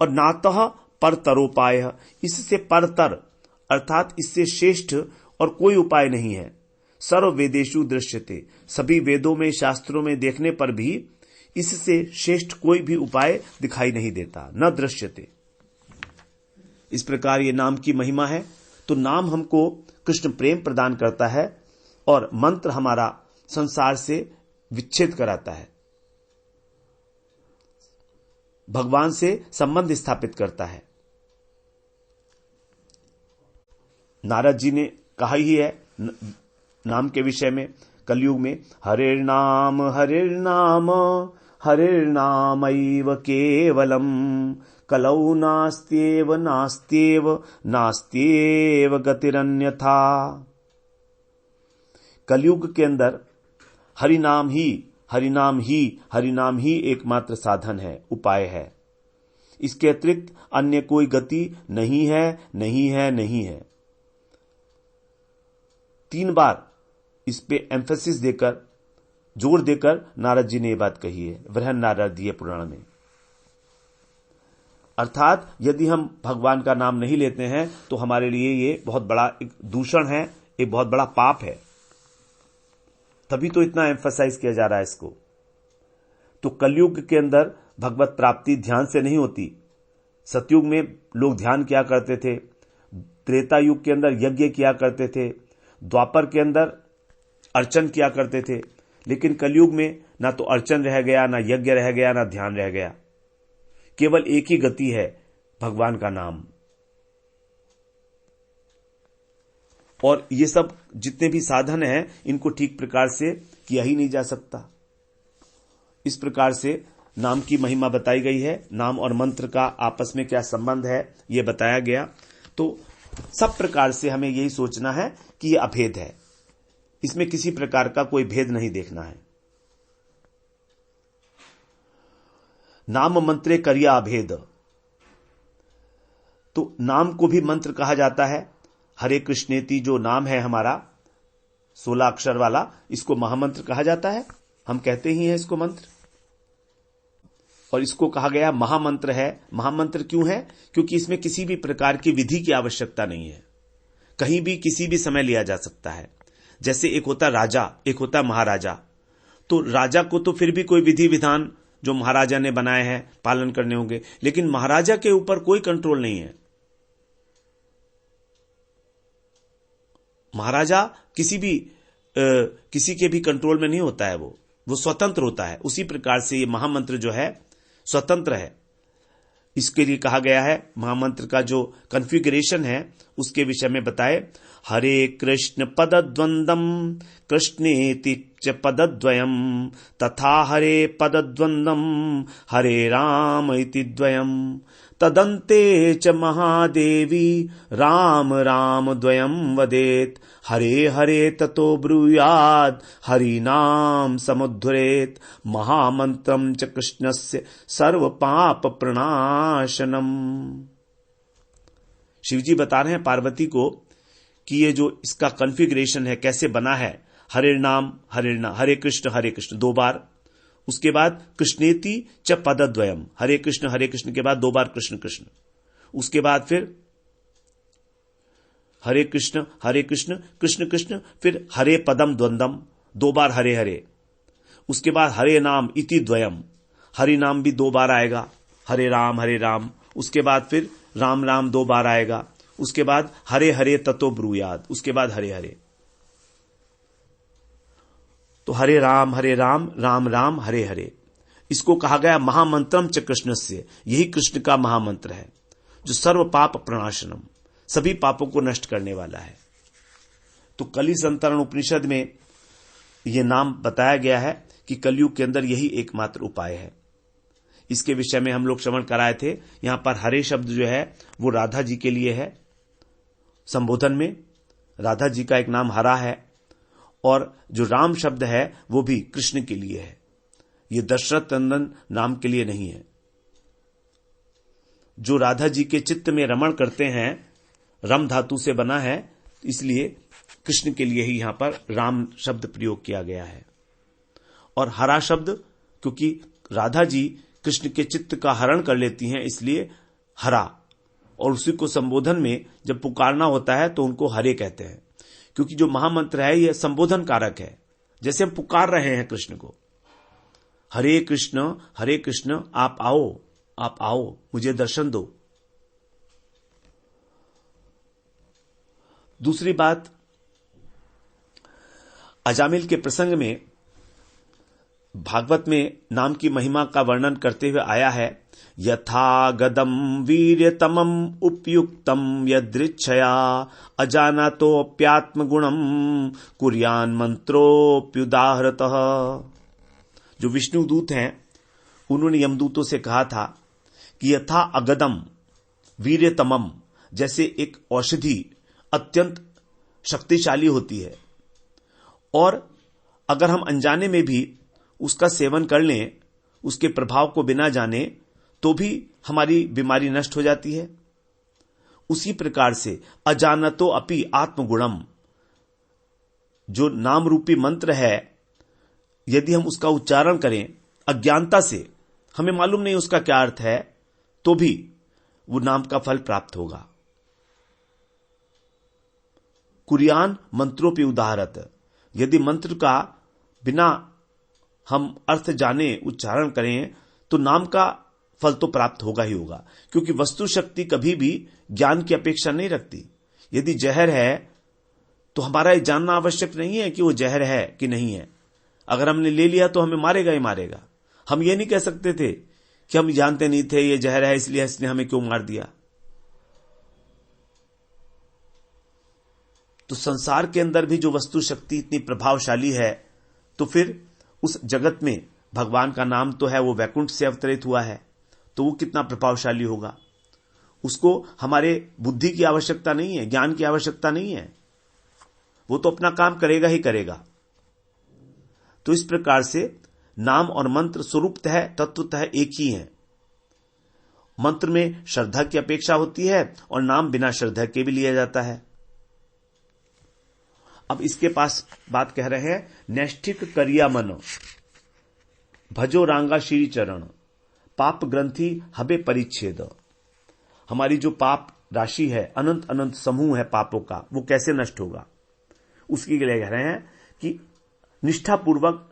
और नातः परतरोपाय, इससे परतर अर्थात इससे श्रेष्ठ और कोई उपाय नहीं है। सर्व वेदेषु दृश्यते, सभी वेदों में शास्त्रों में देखने पर भी इससे श्रेष्ठ कोई भी उपाय दिखाई नहीं देता, न दृश्यते। इस प्रकार ये नाम की महिमा है। तो नाम हमको कृष्ण प्रेम प्रदान करता है और मंत्र हमारा संसार से विच्छेद कराता है, भगवान से संबंध स्थापित करता है। नारद जी ने कहा ही है नाम के विषय में, कलयुग में, हरिर्नाम हरिर्नामैव केवलम कलौ नास्त्येव गतिरन्यथा। कलयुग के अंदर हरिनाम ही एकमात्र साधन है, उपाय है। इसके अतिरिक्त अन्य कोई गति नहीं है। 3 बार इस पे एम्फेसिस देकर, जोर देकर नारद जी ने यह बात कही है वृहन नारदीय पुराण में। अर्थात यदि हम भगवान का नाम नहीं लेते हैं तो हमारे लिए ये बहुत बड़ा एक दूषण है, एक बहुत बड़ा पाप है। तभी तो इतना एम्फसाइज किया जा रहा है इसको। तो कलयुग के अंदर भगवत प्राप्ति ध्यान से नहीं होती। सतयुग में लोग ध्यान किया करते थे, त्रेता युग के अंदर यज्ञ किया करते थे, द्वापर के अंदर अर्चन किया करते थे, लेकिन कलयुग में ना तो अर्चन रह गया, ना यज्ञ रह गया, ना ध्यान रह गया। केवल एक ही गति है, भगवान का नाम। और ये सब जितने भी साधन हैं, इनको ठीक प्रकार से किया ही नहीं जा सकता। इस प्रकार से नाम की महिमा बताई गई है। नाम और मंत्र का आपस में क्या संबंध है, यह बताया गया। तो सब प्रकार से हमें यही सोचना है कि यह अभेद है, इसमें किसी प्रकार का कोई भेद नहीं देखना है। नाम मंत्रे करिया अभेद, तो नाम को भी मंत्र कहा जाता है। हरे कृष्णेति जो नाम है हमारा 16 अक्षर वाला, इसको महामंत्र कहा जाता है। हम कहते ही हैं इसको मंत्र, और इसको कहा गया महामंत्र है। महामंत्र क्यों है? क्योंकि इसमें किसी भी प्रकार की विधि की आवश्यकता नहीं है, कहीं भी किसी भी समय लिया जा सकता है। जैसे एक होता राजा, एक होता महाराजा। तो राजा को तो फिर भी कोई विधि विधान जो महाराजा ने बनाए हैं पालन करने होंगे, लेकिन महाराजा के ऊपर कोई कंट्रोल नहीं है। महाराजा किसी के भी कंट्रोल में नहीं होता है, वो स्वतंत्र होता है। उसी प्रकार से ये महामंत्र जो है स्वतंत्र है। इसके लिए कहा गया है, महामंत्र का जो कॉन्फ़िगरेशन है उसके विषय में बताए। हरे कृष्ण पदद्वंदम कृष्णेति च पदद्वयम तथा हरे पदद्वंदम हरे राम इति द्वयम तदन्ते च महादेवी राम राम द्वयम वदेत हरे हरे ततो ब्रूयाद हरि नाम समुद्धरेत महामंत्रम च कृष्णस्य सर्व पाप प्रणाशनम। शिवजी बता रहे हैं पार्वती को कि ये जो इसका कॉन्फ़िगरेशन है कैसे बना है। हरे नाम हरे कृष्ण 2 बार, उसके बाद कृष्णेति च पदद्वयम, हरे कृष्ण के बाद 2 बार कृष्ण कृष्ण, उसके बाद फिर हरे कृष्ण कृष्ण कृष्ण, फिर हरे पदम द्वंदम 2 बार हरे हरे, उसके बाद हरे नाम इति द्वयम, हरि नाम भी 2 बार आएगा, हरे राम, उसके बाद फिर राम राम 2 बार आएगा, उसके बाद हरे हरे ततो ब्रूयाद, उसके बाद हरे हरे। तो हरे राम राम राम हरे हरे, इसको कहा गया महामंत्रम च कृष्णस्य। यही कृष्ण का महामंत्र है जो सर्व पाप प्रणाशनम, सभी पापों को नष्ट करने वाला है। तो कलि संतरण उपनिषद में यह नाम बताया गया है कि कलयुग के अंदर यही एकमात्र उपाय है। इसके विषय में हम लोग श्रवण कराए थे। यहां पर हरे शब्द जो है वो राधा जी के लिए है। संबोधन में राधा जी का एक नाम हरा है, और जो राम शब्द है वो भी कृष्ण के लिए है। ये दशरथ नंदन नाम के लिए नहीं है। जो राधा जी के चित्त में रमण करते हैं, रम धातु से बना है, इसलिए कृष्ण के लिए ही यहां पर राम शब्द प्रयोग किया गया है। और हरा शब्द, क्योंकि राधा जी कृष्ण के चित्त का हरण कर लेती हैं, इसलिए हरा। और उसी को संबोधन में जब पुकारना होता है तो उनको हरे कहते हैं, क्योंकि जो महामंत्र है यह संबोधन कारक है। जैसे हम पुकार रहे हैं कृष्ण को, हरे कृष्ण आप आओ मुझे दर्शन दो। दूसरी बात, अजामिल के प्रसंग में भागवत में नाम की महिमा का वर्णन करते हुए आया है, यथा गदम वीर्यतमम उपयुक्तम यदृच्छया अजानतोप्यात्म गुणम कुर्यान मंत्रोप्युदाहृतः। जो विष्णु दूत हैं उन्होंने यमदूतों से कहा था कि यथा अगदम वीर्यतमम, जैसे एक औषधि अत्यंत शक्तिशाली होती है, और अगर हम अनजाने में भी उसका सेवन कर लें, उसके प्रभाव को बिना जाने, तो भी हमारी बीमारी नष्ट हो जाती है। उसी प्रकार से अजानतो अपि आत्मगुणम, जो नाम रूपी मंत्र है, यदि हम उसका उच्चारण करें अज्ञानता से, हमें मालूम नहीं उसका क्या अर्थ है, तो भी वो नाम का फल प्राप्त होगा। कुर्यान मंत्रोपि उदाहरत, यदि मंत्र का बिना हम अर्थ जाने उच्चारण करें तो नाम का फल तो प्राप्त होगा ही होगा, क्योंकि वस्तु शक्ति कभी भी ज्ञान की अपेक्षा नहीं रखती। यदि जहर है तो हमारा ये जानना आवश्यक नहीं है कि वो जहर है कि नहीं है। अगर हमने ले लिया तो हमें मारेगा ही मारेगा। हम ये नहीं कह सकते थे कि हम जानते नहीं थे ये जहर है, इसलिए इसने हमें क्यों मार दिया। तो संसार के अंदर भी जो वस्तु शक्ति इतनी प्रभावशाली है, तो फिर उस जगत में भगवान का नाम तो है, वो वैकुंठ से अवतरित हुआ है, तो वो कितना प्रभावशाली होगा। उसको हमारे बुद्धि की आवश्यकता नहीं है, ज्ञान की आवश्यकता नहीं है, वो तो अपना काम करेगा ही करेगा। तो इस प्रकार से नाम और मंत्र स्वरूपतः तत्वतः एक ही है। मंत्र में श्रद्धा की अपेक्षा होती है और नाम बिना श्रद्धा के भी लिया जाता है। अब इसके पास बात कह रहे हैं, नैष्ठिक करिया मन भजो रांगा श्री चरण पाप ग्रंथि हबे परिच्छेद। हमारी जो पाप राशि है, अनंत अनंत समूह है पापों का, वो कैसे नष्ट होगा, उसके लिए कह रहे हैं कि निष्ठापूर्वक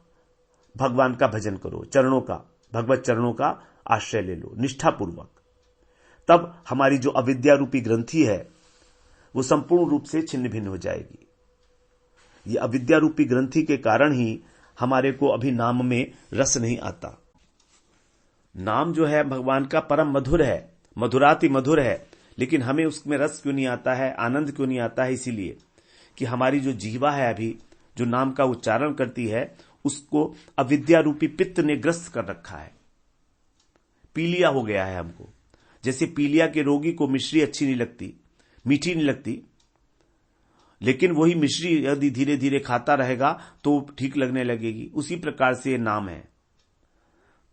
भगवान का भजन करो, चरणों का, भगवत चरणों का आश्रय ले लो निष्ठापूर्वक। तब हमारी जो अविद्या रूपी ग्रंथि है वो संपूर्ण रूप से छिन्न भिन्न हो जाएगी। ये अविद्या रूपी ग्रंथि के कारण ही हमारे को अभी नाम में रस नहीं आता। नाम जो है भगवान का परम मधुर है, मधुराति मधुर है, लेकिन हमें उसमें रस क्यों नहीं आता है, आनंद क्यों नहीं आता है? इसीलिए कि हमारी जो जीवा है अभी जो नाम का उच्चारण करती है, उसको अविद्या रूपी पित्त ने ग्रस्त कर रखा है, पीलिया हो गया है हमको। जैसे पीलिया के रोगी को मिश्री अच्छी नहीं लगती, मीठी नहीं लगती, लेकिन वही मिश्री यदि धीरे धीरे खाता रहेगा तो ठीक लगने लगेगी। उसी प्रकार से ये नाम है,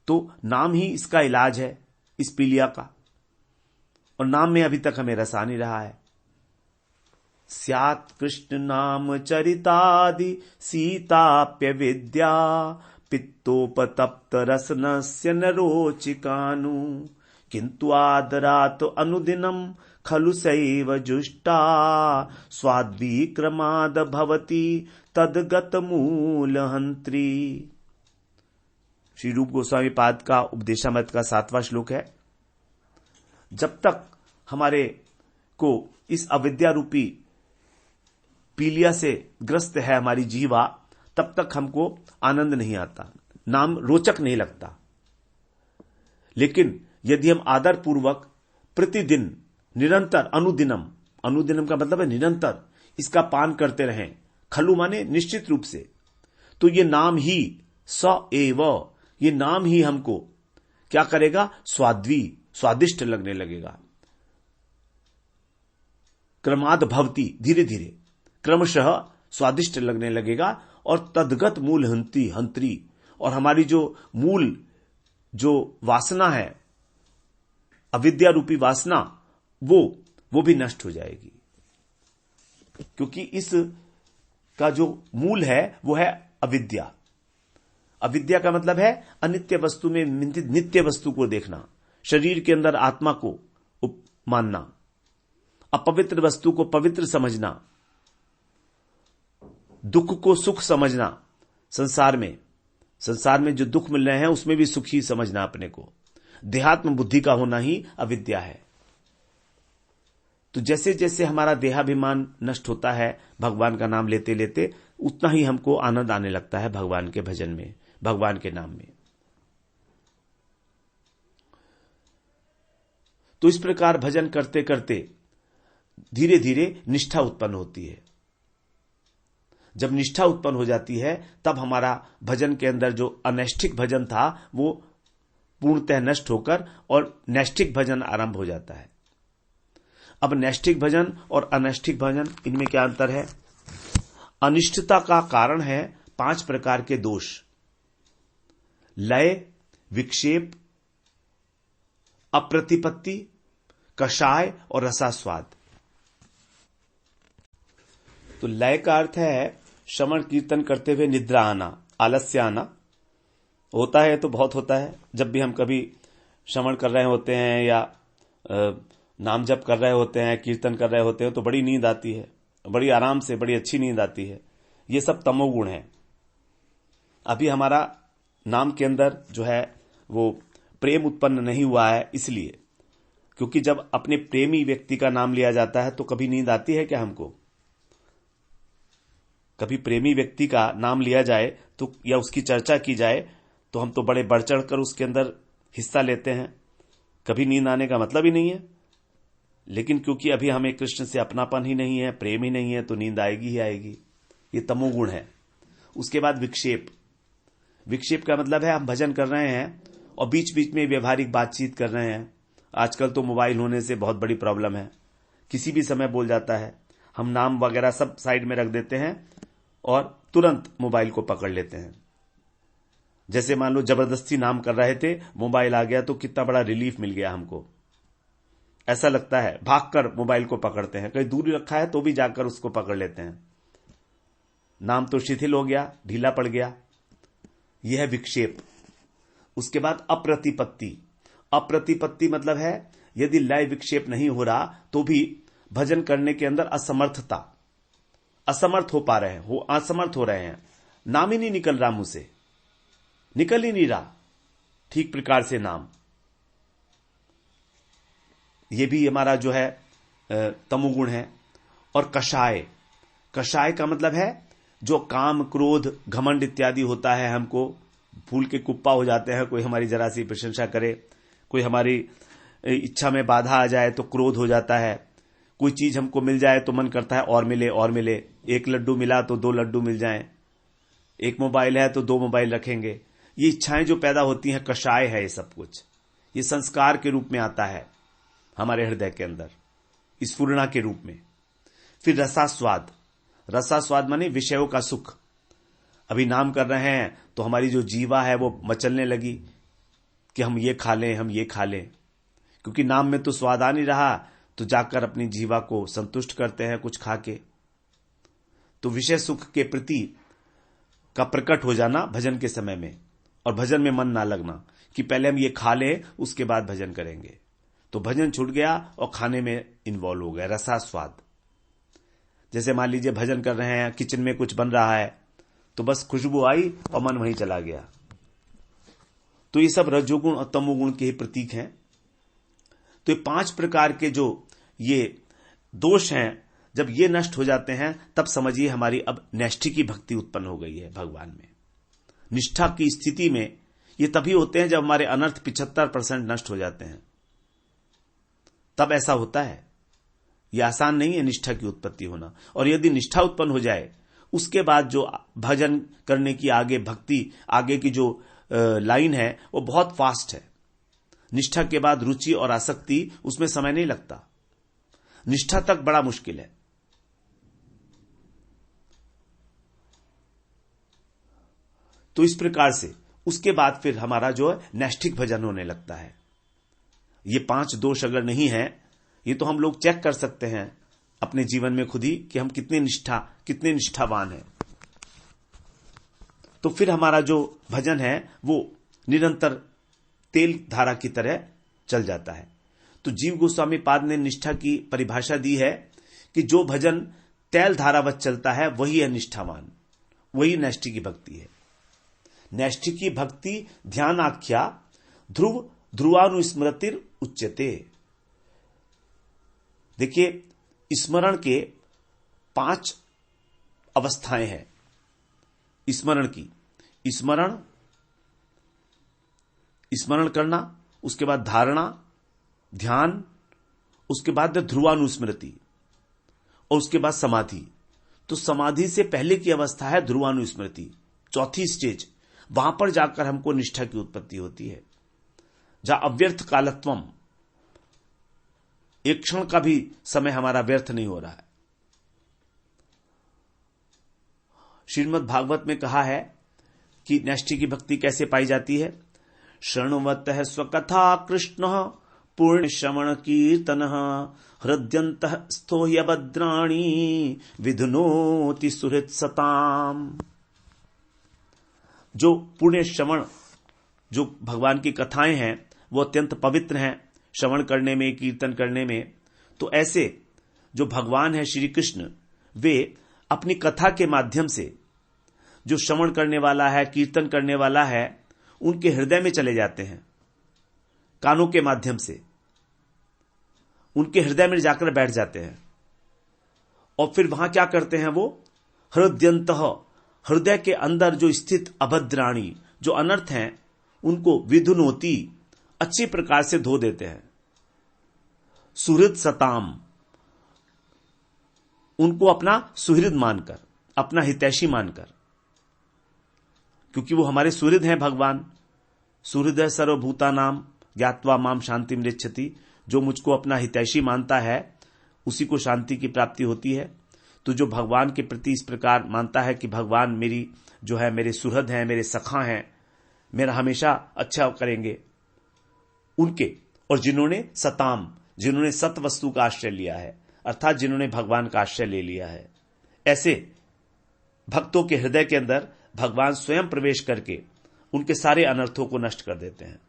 तो नाम ही इसका इलाज है इस पीलिया का, और नाम में अभी तक हमें रस आ नहीं रहा है। स्यात् कृष्ण नाम चरितादि सीताप्य विद्या पित्तोपतप्त रसनस्य नरोचिकानु किंतु आदरात् अनुदिनं खलु सैव जुष्टा स्वाद्विक्रमाद भवति तद्गत मूलहंत्री। श्री रूप गोस्वामी पाद का उपदेशामृत का 7वां श्लोक है। जब तक हमारे को इस अविद्या रूपी पीलिया से ग्रस्त है हमारी जीवा, तब तक हमको आनंद नहीं आता, नाम रोचक नहीं लगता। लेकिन यदि हम आदर पूर्वक प्रतिदिन निरंतर अनुदिनम, अनुदिनम का मतलब है निरंतर, इसका पान करते रहें, खलु माने निश्चित रूप से, तो ये नाम ही स एव, ये नाम ही हमको क्या करेगा, स्वादिष्ट लगने लगेगा। क्रमाद भवती, धीरे धीरे क्रमशः स्वादिष्ट लगने लगेगा। और तद्गत मूल हंत्री, और हमारी जो मूल जो वासना है, अविद्या रूपी वासना, वो भी नष्ट हो जाएगी। क्योंकि इस का जो मूल है वो है अविद्या। अविद्या का मतलब है अनित्य वस्तु में नित्य वस्तु को देखना, शरीर के अंदर आत्मा को मानना, अपवित्र वस्तु को पवित्र समझना, दुख को सुख समझना। संसार में जो दुख मिल रहे हैं उसमें भी सुखी समझना अपने को। देहात्म बुद्धि का होना ही अविद्या है। तो जैसे जैसे हमारा देहाभिमान नष्ट होता है भगवान का नाम लेते लेते, उतना ही हमको आनंद आने लगता है भगवान के भजन में, भगवान के नाम में। तो इस प्रकार भजन करते करते धीरे धीरे निष्ठा उत्पन्न होती है। जब निष्ठा उत्पन्न हो जाती है तब हमारा भजन के अंदर जो अनैष्ठिक भजन था वो पूर्णतः नष्ट होकर और नैष्ठिक भजन आरंभ हो जाता है। अब नैष्ठिक भजन और अनैष्ठिक भजन, इनमें क्या अंतर है? अनिष्टता का कारण है 5 प्रकार के दोष: लय, विक्षेप, अप्रतिपत्ति, कषाय और रसास्वाद। तो लय का अर्थ है श्रवण कीर्तन करते हुए निद्रा आना, आलस्य आना। होता है तो बहुत होता है। जब भी हम कभी श्रवण कर रहे होते हैं या नाम जप कर रहे होते हैं, कीर्तन कर रहे होते हैं, तो बड़ी नींद आती है, बड़ी आराम से, बड़ी अच्छी नींद आती है। ये सब तमोगुण है। अभी हमारा नाम के अंदर जो है वो प्रेम उत्पन्न नहीं हुआ है, इसलिए, क्योंकि जब अपने प्रेमी व्यक्ति का नाम लिया जाता है तो कभी नींद आती है क्या हमको? कभी प्रेमी व्यक्ति का नाम लिया जाए तो, या उसकी चर्चा की जाए, तो हम तो बड़े बढ़ चढ़ कर उसके अंदर हिस्सा लेते हैं, कभी नींद आने का मतलब ही नहीं है, लेकिन क्योंकि अभी हमें कृष्ण से अपनापन ही नहीं है, प्रेम ही नहीं है, तो नींद आएगी ही आएगी। ये तमोगुण है। उसके बाद विक्षेप। विक्षेप का मतलब है हम भजन कर रहे हैं और बीच बीच में व्यवहारिक बातचीत कर रहे हैं। आजकल तो मोबाइल होने से बहुत बड़ी प्रॉब्लम है, किसी भी समय बोल जाता है। हम नाम वगैरह सब साइड में रख देते हैं और तुरंत मोबाइल को पकड़ लेते हैं। जैसे मान लो जबरदस्ती नाम कर रहे थे, मोबाइल आ गया तो कितना बड़ा रिलीफ मिल गया हमको, ऐसा लगता है। भागकर मोबाइल को पकड़ते हैं, कहीं दूर रखा है तो भी जाकर उसको पकड़ लेते हैं। नाम तो शिथिल हो गया, ढीला पड़ गया। यह है विक्षेप। उसके बाद अप्रतिपत्ति। अप्रतिपत्ति मतलब है यदि लय विक्षेप नहीं हो रहा तो भी भजन करने के अंदर असमर्थता, असमर्थ हो पा रहे हैं, असमर्थ हो रहे हैं। नाम ही नहीं निकल रहा मुंह से, निकल ही नहीं रहा ठीक प्रकार से नाम। यह भी हमारा जो है तमोगुण है। और कषाय। कषाय का मतलब है जो काम, क्रोध, घमंड इत्यादि होता है, हमको फूल के कुप्पा हो जाते हैं। कोई हमारी जरा सी प्रशंसा करे, कोई हमारी इच्छा में बाधा आ जाए तो क्रोध हो जाता है। कोई चीज हमको मिल जाए तो मन करता है और मिले और मिले। एक लड्डू मिला तो 2 लड्डू मिल जाएं, एक मोबाइल है तो 2 मोबाइल रखेंगे। ये इच्छाएं जो पैदा होती हैं, कषाय है ये सब कुछ। ये संस्कार के रूप में आता है हमारे हृदय के अंदर, स्फुरणा के रूप में। फिर रसास्वाद। रसास्वाद माने विषयों का सुख। अभी नाम कर रहे हैं तो हमारी जो जीवा है वो मचलने लगी कि हम ये खा लें, हम ये खा लें। क्योंकि नाम में तो स्वाद आ नहीं रहा, तो जाकर अपनी जीवा को संतुष्ट करते हैं कुछ खा के। तो विषय सुख के प्रति का प्रकट हो जाना भजन के समय में, और भजन में मन ना लगना कि पहले हम ये खा लें उसके बाद भजन करेंगे। तो भजन छूट गया और खाने में इन्वॉल्व हो गया, रसास्वाद। जैसे मान लीजिए भजन कर रहे हैं, किचन में कुछ बन रहा है तो बस खुशबू आई और मन वहीं चला गया। तो ये सब रजोगुण और तमोगुण के ही प्रतीक हैं। तो ये 5 प्रकार के जो ये दोष हैं, जब ये नष्ट हो जाते हैं तब समझिए हमारी अब नैष्ठिक की भक्ति उत्पन्न हो गई है भगवान में। निष्ठा की स्थिति में ये तभी होते हैं जब हमारे अनर्थ 75% नष्ट हो जाते हैं, तब ऐसा होता है। यह आसान नहीं है निष्ठा की उत्पत्ति होना। और यदि निष्ठा उत्पन्न हो जाए उसके बाद जो भजन करने की आगे भक्ति, आगे की जो लाइन है वो बहुत फास्ट है। निष्ठा के बाद रुचि और आसक्ति, उसमें समय नहीं लगता। निष्ठा तक बड़ा मुश्किल है। तो इस प्रकार से उसके बाद फिर हमारा जो है नैष्ठिक भजन होने लगता है। ये 5 दोष अगर नहीं है, ये तो हम लोग चेक कर सकते हैं अपने जीवन में खुद ही कि हम कितने निष्ठावान हैं। तो फिर हमारा जो भजन है वो निरंतर तेल धारा की तरह चल जाता है। तो जीव गोस्वामी पाद ने निष्ठा की परिभाषा दी है कि जो भजन तेल धारावत चलता है वही है निष्ठावान, वही नैष्ठिक की भक्ति है। नैष्ठिक की भक्ति ध्यानाख्या ध्रुवानुस्मृतिर उच्यते। देखिए, स्मरण के 5 अवस्थाएं हैं स्मरण की। स्मरण करना, उसके बाद धारणा, ध्यान, उसके बाद ध्रुवानुस्मृति और उसके बाद समाधि। तो समाधि से पहले की अवस्था है ध्रुवानुस्मृति, चौथी स्टेज। वहां पर जाकर हमको निष्ठा की उत्पत्ति होती है, जहां अव्यर्थ कालत्वम, एक क्षण का भी समय हमारा व्यर्थ नहीं हो रहा है। श्रीमद् भागवत में कहा है कि नैष्ठिक की भक्ति कैसे पाई जाती है। शृण्वतः स्वकथा कृष्ण पूर्ण श्रवण कीर्तन हृद्यंत स्थोह्यभद्राणी विधुनोति सुहृत् सताम। जो पुण्य श्रवण, जो भगवान की कथाएं हैं वो अत्यंत पवित्र हैं श्रवण करने में, कीर्तन करने में। तो ऐसे जो भगवान है श्री कृष्ण, वे अपनी कथा के माध्यम से जो श्रवण करने वाला है, कीर्तन करने वाला है, उनके हृदय में चले जाते हैं। कानों के माध्यम से उनके हृदय में जाकर बैठ जाते हैं। और फिर वहां क्या करते हैं वो, हृदयंतः, हृदय के अंदर जो स्थित अभद्राणी, जो अनर्थ हैं, उनको विधुनोति, अच्छी प्रकार से धो देते हैं। सुहृद सताम, उनको अपना सुहृद मानकर, अपना हितैषी मानकर, क्योंकि वो हमारे सुहृद हैं भगवान। सुहृद सर्वभूतानाम ज्ञात्वा माम शांति मृच्छति, जो मुझको अपना हितैषी मानता है उसी को शांति की प्राप्ति होती है। तो जो भगवान के प्रति इस प्रकार मानता है कि भगवान मेरी जो है मेरे सुहृद हैं, मेरे सखा हैं, मेरा हमेशा अच्छा करेंगे, उनके, और जिन्होंने सताम, जिन्होंने सत वस्तु का आश्रय लिया है, अर्थात जिन्होंने भगवान का आश्रय ले लिया है, ऐसे भक्तों के हृदय के अंदर भगवान स्वयं प्रवेश करके उनके सारे अनर्थों को नष्ट कर देते हैं।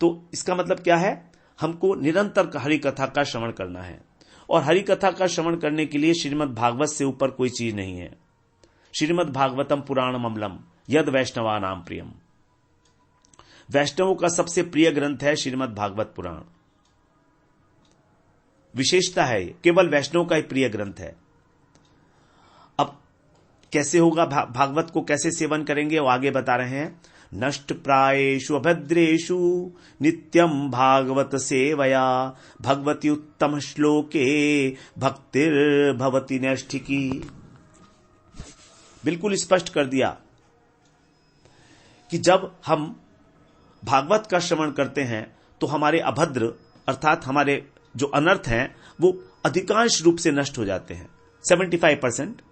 तो इसका मतलब क्या है? हमको निरंतर हरि कथा का श्रवण करना है, और हरि कथा का श्रवण करने के लिए श्रीमद् भागवत से ऊपर कोई चीज नहीं है। श्रीमद् भागवतम पुराणम अमलम यद वैष्णवा नाम प्रियम, वैष्णवों का सबसे प्रिय ग्रंथ है श्रीमद् भागवत पुराण। विशेषता है, केवल वैष्णव का ही प्रिय ग्रंथ है। अब कैसे होगा, भागवत को कैसे सेवन करेंगे, वो आगे बता रहे हैं। नष्ट प्रायेषु अभद्रेषु नित्यम भागवत सेवया भगवती उत्तम श्लोके भक्तिर्भवति नैष्ठिकी। बिल्कुल स्पष्ट कर दिया कि जब हम भागवत का श्रवण करते हैं तो हमारे अभद्र अर्थात हमारे जो अनर्थ हैं वो अधिकांश रूप से नष्ट हो जाते हैं, 75%।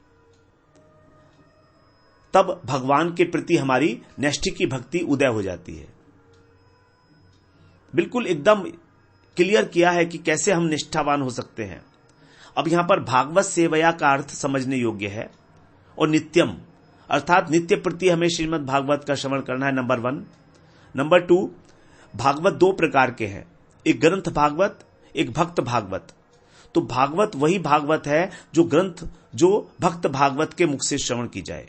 तब भगवान के प्रति हमारी नैष्ठिकी भक्ति उदय हो जाती है। बिल्कुल एकदम क्लियर किया है कि कैसे हम निष्ठावान हो सकते हैं। अब यहां पर भागवत सेवया का अर्थ समझने योग्य है, और नित्यम अर्थात नित्य प्रति हमें श्रीमद् भागवत का श्रवण करना है, नंबर 1। नंबर 2, भागवत दो प्रकार के हैं, एक ग्रंथ भागवत, एक भक्त भागवत। तो भागवत वही भागवत है जो ग्रंथ, जो भक्त भागवत के मुख से श्रवण की जाए।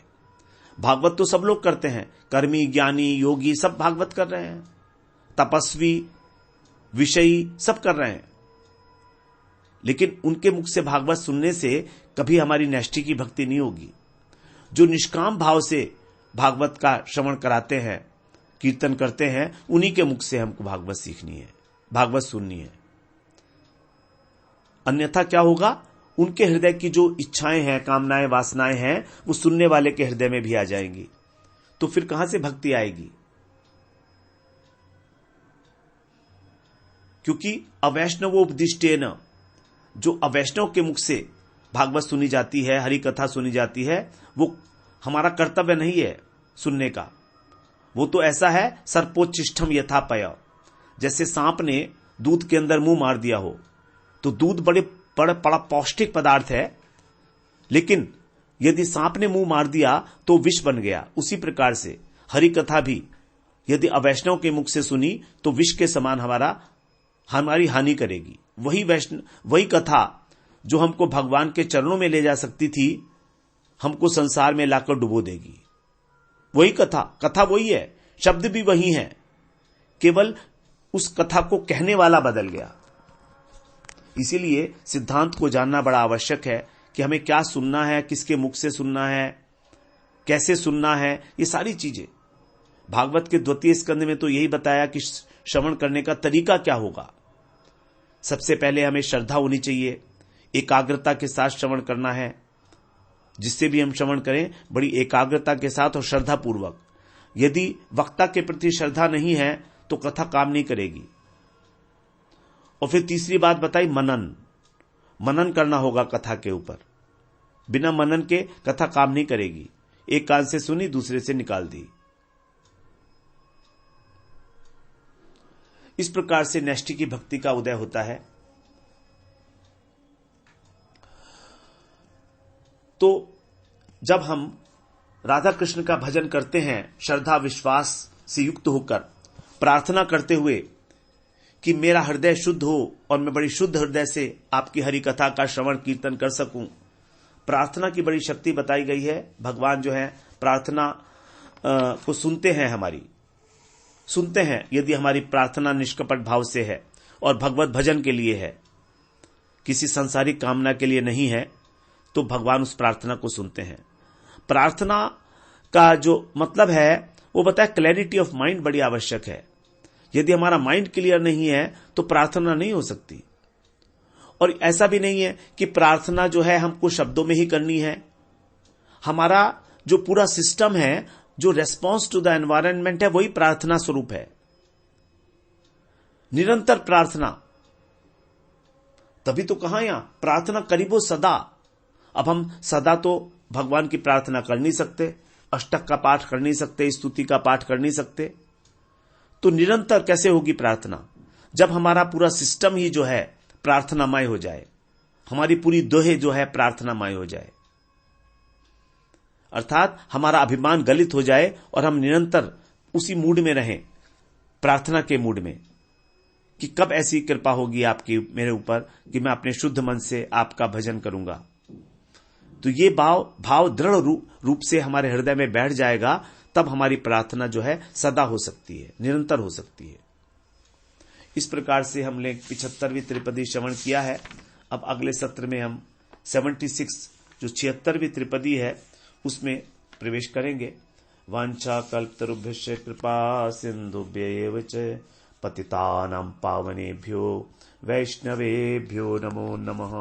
भागवत तो सब लोग करते हैं, कर्मी, ज्ञानी, योगी सब भागवत कर रहे हैं, तपस्वी, विषयी सब कर रहे हैं, लेकिन उनके मुख से भागवत सुनने से कभी हमारी नैष्ठिकी की भक्ति नहीं होगी। जो निष्काम भाव से भागवत का श्रवण कराते हैं, कीर्तन करते हैं, उन्हीं के मुख से हमको भागवत सीखनी है, भागवत सुननी है। अन्यथा क्या होगा, उनके हृदय की जो इच्छाएं हैं, कामनाएं, वासनाएं हैं, वो सुनने वाले के हृदय में भी आ जाएंगी। तो फिर कहां से भक्ति आएगी? क्योंकि अवैष्णवोपदिष्टेन, जो अवैष्णव के मुख से भागवत सुनी जाती है, हरि कथा सुनी जाती है, वो हमारा कर्तव्य नहीं है सुनने का। वो तो ऐसा है सर्पोच्चिष्टम यथा पय, जैसे सांप ने दूध के अंदर मुंह मार दिया हो। तो दूध बड़ा पौष्टिक पदार्थ है, लेकिन यदि सांप ने मुंह मार दिया तो विष बन गया। उसी प्रकार से हरि कथा भी यदि अवैष्णव के मुख से सुनी तो विष के समान हमारी हानि करेगी। वही कथा जो हमको भगवान के चरणों में ले जा सकती थी, हमको संसार में लाकर डुबो देगी। वही कथा वही है, शब्द भी वही है, केवल उस कथा को कहने वाला बदल गया। इसीलिए सिद्धांत को जानना बड़ा आवश्यक है कि हमें क्या सुनना है, किसके मुख से सुनना है, कैसे सुनना है, ये सारी चीजें भागवत के 2 स्कंद में तो यही बताया कि श्रवण करने का तरीका क्या होगा। सबसे पहले हमें श्रद्धा होनी चाहिए, एकाग्रता के साथ श्रवण करना है। जिससे भी हम श्रवण करें बड़ी एकाग्रता के साथ और श्रद्धा पूर्वक। यदि वक्ता के प्रति श्रद्धा नहीं है तो कथा काम नहीं करेगी। और फिर तीसरी बात बताई, मनन करना होगा कथा के ऊपर। बिना मनन के कथा काम नहीं करेगी। एक कान से सुनी, दूसरे से निकाल दी। इस प्रकार से नैष्ठिकी भक्ति का उदय होता है। तो जब हम राधा कृष्ण का भजन करते हैं श्रद्धा विश्वास से युक्त होकर, प्रार्थना करते हुए कि मेरा हृदय शुद्ध हो और मैं बड़ी शुद्ध हृदय से आपकी हरि कथा का श्रवण कीर्तन कर सकूं, प्रार्थना की बड़ी शक्ति बताई गई है। भगवान जो है प्रार्थना को सुनते हैं, हमारी सुनते हैं। यदि हमारी प्रार्थना निष्कपट भाव से है और भगवत भजन के लिए है, किसी सांसारिक कामना के लिए नहीं है, तो भगवान उस प्रार्थना को सुनते हैं। प्रार्थना का जो मतलब है वो बताए, क्लैरिटी ऑफ माइंड बड़ी आवश्यक है। यदि हमारा माइंड क्लियर नहीं है तो प्रार्थना नहीं हो सकती। और ऐसा भी नहीं है कि प्रार्थना जो है हमको शब्दों में ही करनी है। हमारा जो पूरा सिस्टम है, जो रेस्पॉन्स टू द एनवायरनमेंट है, वही प्रार्थना स्वरूप है। निरंतर प्रार्थना, तभी तो कहा यहां प्रार्थना करीबो सदा। अब हम सदा तो भगवान की प्रार्थना कर नहीं सकते, अष्टक का पाठ कर नहीं सकते, स्तुति का पाठ कर नहीं सकते, तो निरंतर कैसे होगी प्रार्थना? जब हमारा पूरा सिस्टम ही जो है प्रार्थनामय हो जाए, हमारी पूरी दोहे जो है प्रार्थनामय हो जाए, अर्थात हमारा अभिमान गलित हो जाए और हम निरंतर उसी मूड में रहें, प्रार्थना के मूड में, कि कब ऐसी कृपा होगी आपकी मेरे ऊपर कि मैं अपने शुद्ध मन से आपका भजन करूंगा। तो ये भाव दृढ़ रूप से हमारे हृदय में बैठ जाएगा, तब हमारी प्रार्थना जो है सदा हो सकती है, निरंतर हो सकती है। इस प्रकार से हमने 75वीं त्रिपदी श्रवण किया है। अब अगले सत्र में हम 76 जो 76वीं त्रिपदी है उसमें प्रवेश करेंगे। वांछा कल्पतरुभ्यश्च कृपा सिन्धुभ्यैव च पतितानां पावनेभ्यो वैष्णवेभ्यो नमो नमः।